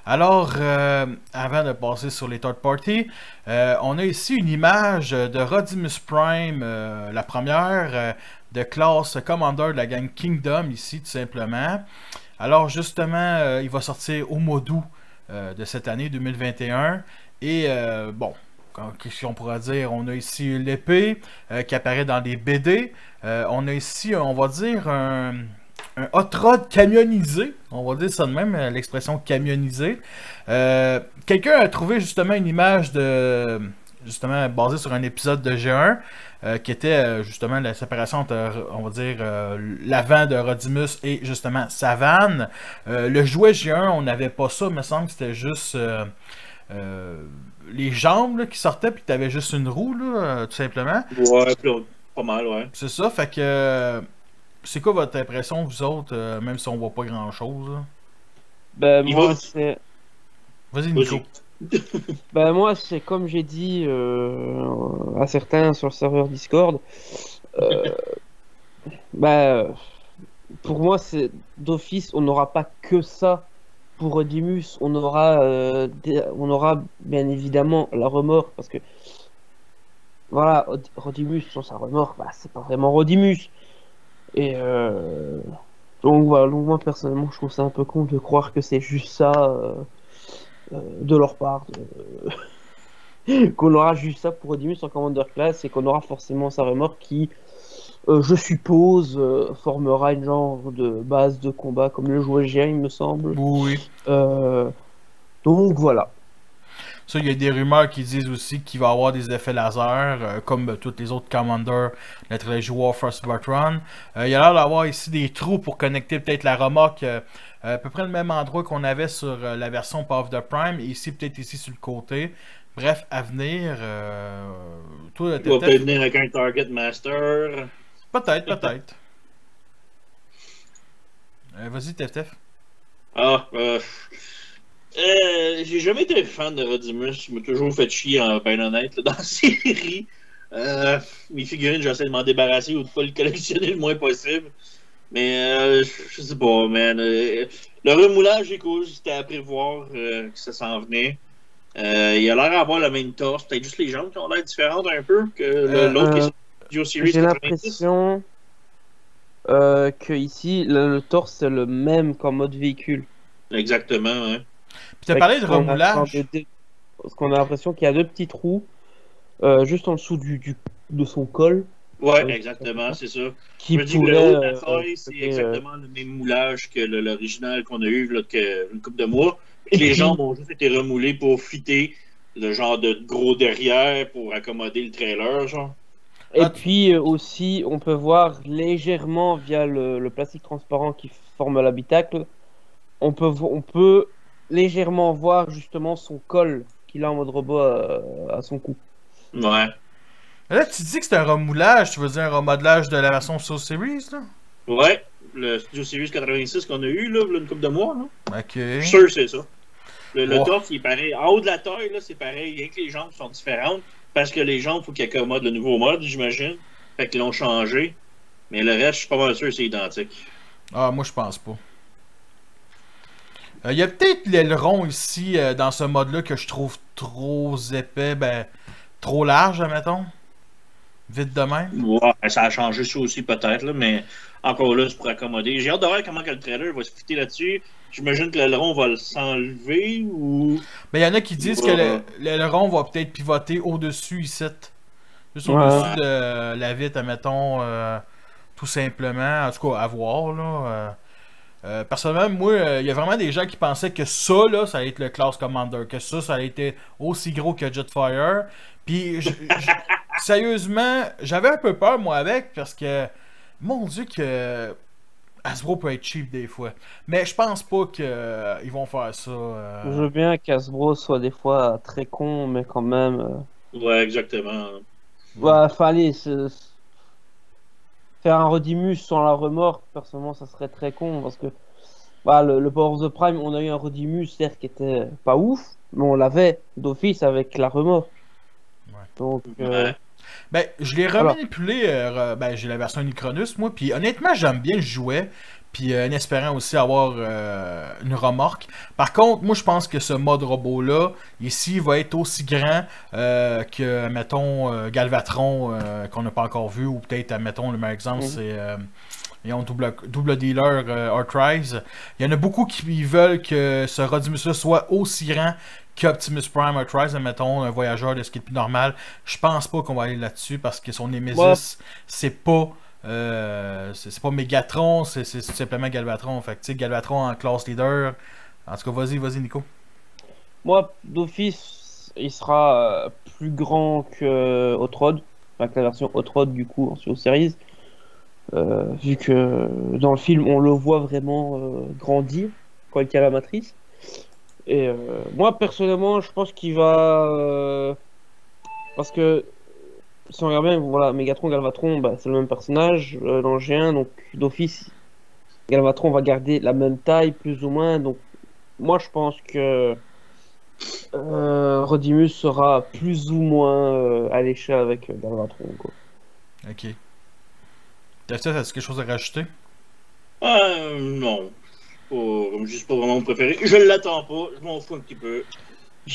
Alors, avant de passer sur les third party, on a ici une image de Rodimus Prime, la première, de classe Commander de la gang Kingdom, ici, tout simplement. Alors, justement, il va sortir au mois d'août de cette année 2021. Et bon, qu'est-ce qu'on pourra dire? On a ici l'épée qui apparaît dans des BD. On a ici, on va dire, un hot rod camionnisé. On va dire ça de même, l'expression camionnisé. Quelqu'un a trouvé justement une image de justement basée sur un épisode de G1 qui était justement la séparation entre, on va dire, l'avant de Rodimus et justement sa vanne. Le jouet G1, on n'avait pas ça, il me semble que c'était juste... les jambes là, qui sortaient puis t'avais juste une roue là, tout simplement. Ouais, pas mal, ouais. C'est ça, fait que c'est quoi votre impression vous autres, même si on voit pas grand chose là? Ben moi c'est... Vas-y Nico. Ben moi c'est comme j'ai dit à certains sur le serveur Discord. Pour moi c'est d'office on n'aura pas que ça. Pour Rodimus, on aura bien évidemment la remorque parce que voilà, Rodimus sans sa remorque, bah, c'est pas vraiment Rodimus. Et donc voilà, donc moi personnellement, je trouve ça un peu con de croire que c'est juste ça de leur part, qu'on aura juste ça pour Rodimus en Commander Class et qu'on aura forcément sa remorque qui je suppose, formera une genre de base de combat comme le jouet G1, il me semble. Oui. Donc voilà. Ça, il y a des rumeurs qui disent aussi qu'il va y avoir des effets laser, comme tous les autres Commanders, la trilogie Warfare Cybertron. Il y a l'air d'avoir ici des trous pour connecter peut-être la remorque à peu près le même endroit qu'on avait sur la version Power of the Prime, et ici, peut-être ici sur le côté. Bref, à venir. Toi, il va peut-être venir avec un Target Master. Peut-être. Vas-y, Tef. J'ai jamais été fan de Rodimus. Il m'a toujours fait chier, ben honnête, là, dans la série. Mes figurines, j'essaie de m'en débarrasser ou de pas le collectionner le moins possible. Mais je sais pas, man. Le remoulage est cool, c'était à prévoir que ça s'en venait. Il a l'air d'avoir la même torse, peut-être juste les jambes qui ont l'air différentes un peu que l'autre qui est j'ai l'impression que ici le torse c'est le même qu'en mode véhicule. Exactement, ouais. Puis t'as parlé de remoulage. Parce qu'on a l'impression qu'il y a deux petits trous juste en dessous de son col. Ouais, exactement, c'est ça. Qui je me dis que le haut de la taille, c'est exactement le même moulage que l'original qu'on a eu là, une couple de mois. Et les jambes ont juste été remoulées pour fitter le genre de gros derrière pour accommoder le trailer, genre. Et puis aussi, on peut voir légèrement via le plastique transparent qui forme l'habitacle, on peut légèrement voir justement son col qu'il a en mode robot à son cou. Ouais. Là, tu dis que c'est un remoulage, tu veux dire un remodelage de la version Soul Series, là? Ouais, le Studio Series 86 qu'on a eu, là, une couple de mois, là. Ok. Je suis sûr que c'est ça. Le torse, il est pareil. En haut de la taille, là, c'est pareil. Rien que les jambes sont différentes. Parce que les jambes, il faut qu'ils accommodent le nouveau mode, j'imagine. Fait qu'ils l'ont changé. Mais le reste, je suis pas mal sûr que c'est identique. Ah, moi, je pense pas. Il y a peut-être l'aileron ici, dans ce mode-là, que je trouve trop épais, trop large, admettons. Vite de même. Ouais, ça a changé ça aussi, peut-être, là, mais encore là, c'est pour accommoder. J'ai hâte de voir comment que le trailer va se fitter là-dessus. J'imagine que l'aileron va s'enlever ou. Il y en a qui disent que l'aileron va peut-être pivoter au-dessus ici. Juste au-dessus de la vitre, admettons, tout simplement. En tout cas, à voir, là. Personnellement, moi, il y a vraiment des gens qui pensaient que ça, là, ça allait être le Class Commander, que ça allait être aussi gros que Jetfire. Puis, sérieusement, j'avais un peu peur, moi, avec, parce que, mon Dieu, que Hasbro peut être cheap des fois. Mais je pense pas qu'ils vont faire ça. Je veux bien qu'Hasbro soit des fois très con, mais quand même. Ouais, exactement. Ouais, fallait faire un Rodimus sans la remorque, personnellement, ça serait très con parce que le Power of the Prime, on a eu un Rodimus, certes, qui était pas ouf, mais on l'avait d'office avec la remorque. Ouais. Donc, je l'ai remanipulé, j'ai la version Unicronus, moi, puis honnêtement, j'aime bien le jouet, puis en espérant aussi avoir une remorque. Par contre, moi, je pense que ce mode robot-là, ici, va être aussi grand que, mettons, Galvatron, qu'on n'a pas encore vu, ou peut-être, mettons, le meilleur exemple, c'est double dealer Artrise. Il y en a beaucoup qui veulent que ce Rodimus-là soit aussi grand qu'Optimus Prime Artrise, mettons, un voyageur de ce qui est le plus normal. Je pense pas qu'on va aller là-dessus parce que son Nemesis, c'est pas Megatron, c'est simplement Galvatron. Fait que tu sais, Galvatron en classe leader. En tout cas, vas-y, Nico. Moi, d'office, il sera plus grand que Hot Rod, avec la version Hot Rod du coup en Studio Series. Vu que dans le film, on le voit vraiment grandir quand il tient la matrice. Et moi, personnellement, je pense qu'il va... parce que, si on regarde bien, voilà, Megatron, Galvatron, c'est le même personnage dans le G1, donc d'office, Galvatron va garder la même taille, plus ou moins. Donc, moi, je pense que Rodimus sera plus ou moins à l'échelle avec Galvatron, quoi. Ok. T'as-tu quelque chose à rajouter? Non. Juste pas vraiment mon préféré. Je l'attends pas, je m'en fous un petit peu.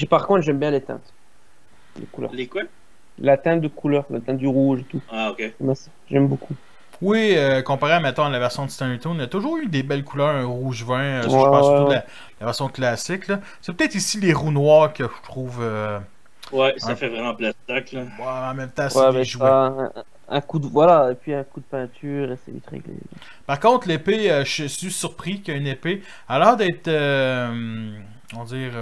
Par contre, j'aime bien les teintes. Les couleurs. Les quoi? La teinte de couleur, la teinte du rouge et tout. Ah, ok. J'aime beaucoup. Oui, comparé mettons, à la version de Titan Return, il y a toujours eu des belles couleurs, un rouge vin. Je pense surtout la version classique. C'est peut-être ici les roues noires que je trouve. Ouais, ça fait vraiment plastique, là. Ouais, en même temps, c'est des jouets. Un coup de et puis un coup de peinture, et c'est vite réglé. Par contre, l'épée, je suis surpris qu'une épée a l'air d'être, on va dire,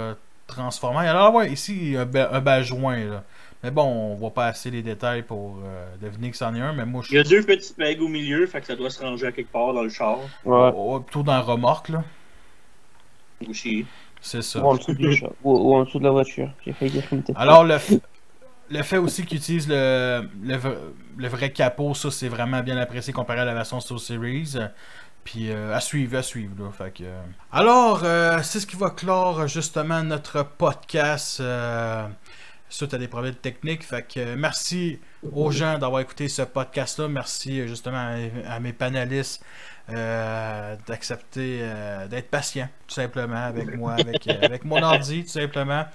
transformée. Il a l'air d'avoir ici un bas joint, là. Mais bon, on voit pas assez les détails pour deviner que c'en est un, mais moi je... Il y a deux petits pegs au milieu, fait que ça doit se ranger à quelque part dans le char. Ouais. Plutôt dans la remorque, là. Aussi. C'est ça. Ou en dessous du char. Ou en dessous de la voiture. J'ai failli dire comme t'es. Alors, le fait aussi qu'ils utilisent le vrai capot, ça c'est vraiment bien apprécié comparé à la version Soul Series. Puis à suivre là. Fait que, alors, c'est ce qui va clore justement notre podcast suite à des problèmes techniques. Fait que merci aux gens d'avoir écouté ce podcast-là. Merci justement à mes panélistes d'accepter d'être patient, tout simplement, avec moi, avec mon ordi, tout simplement.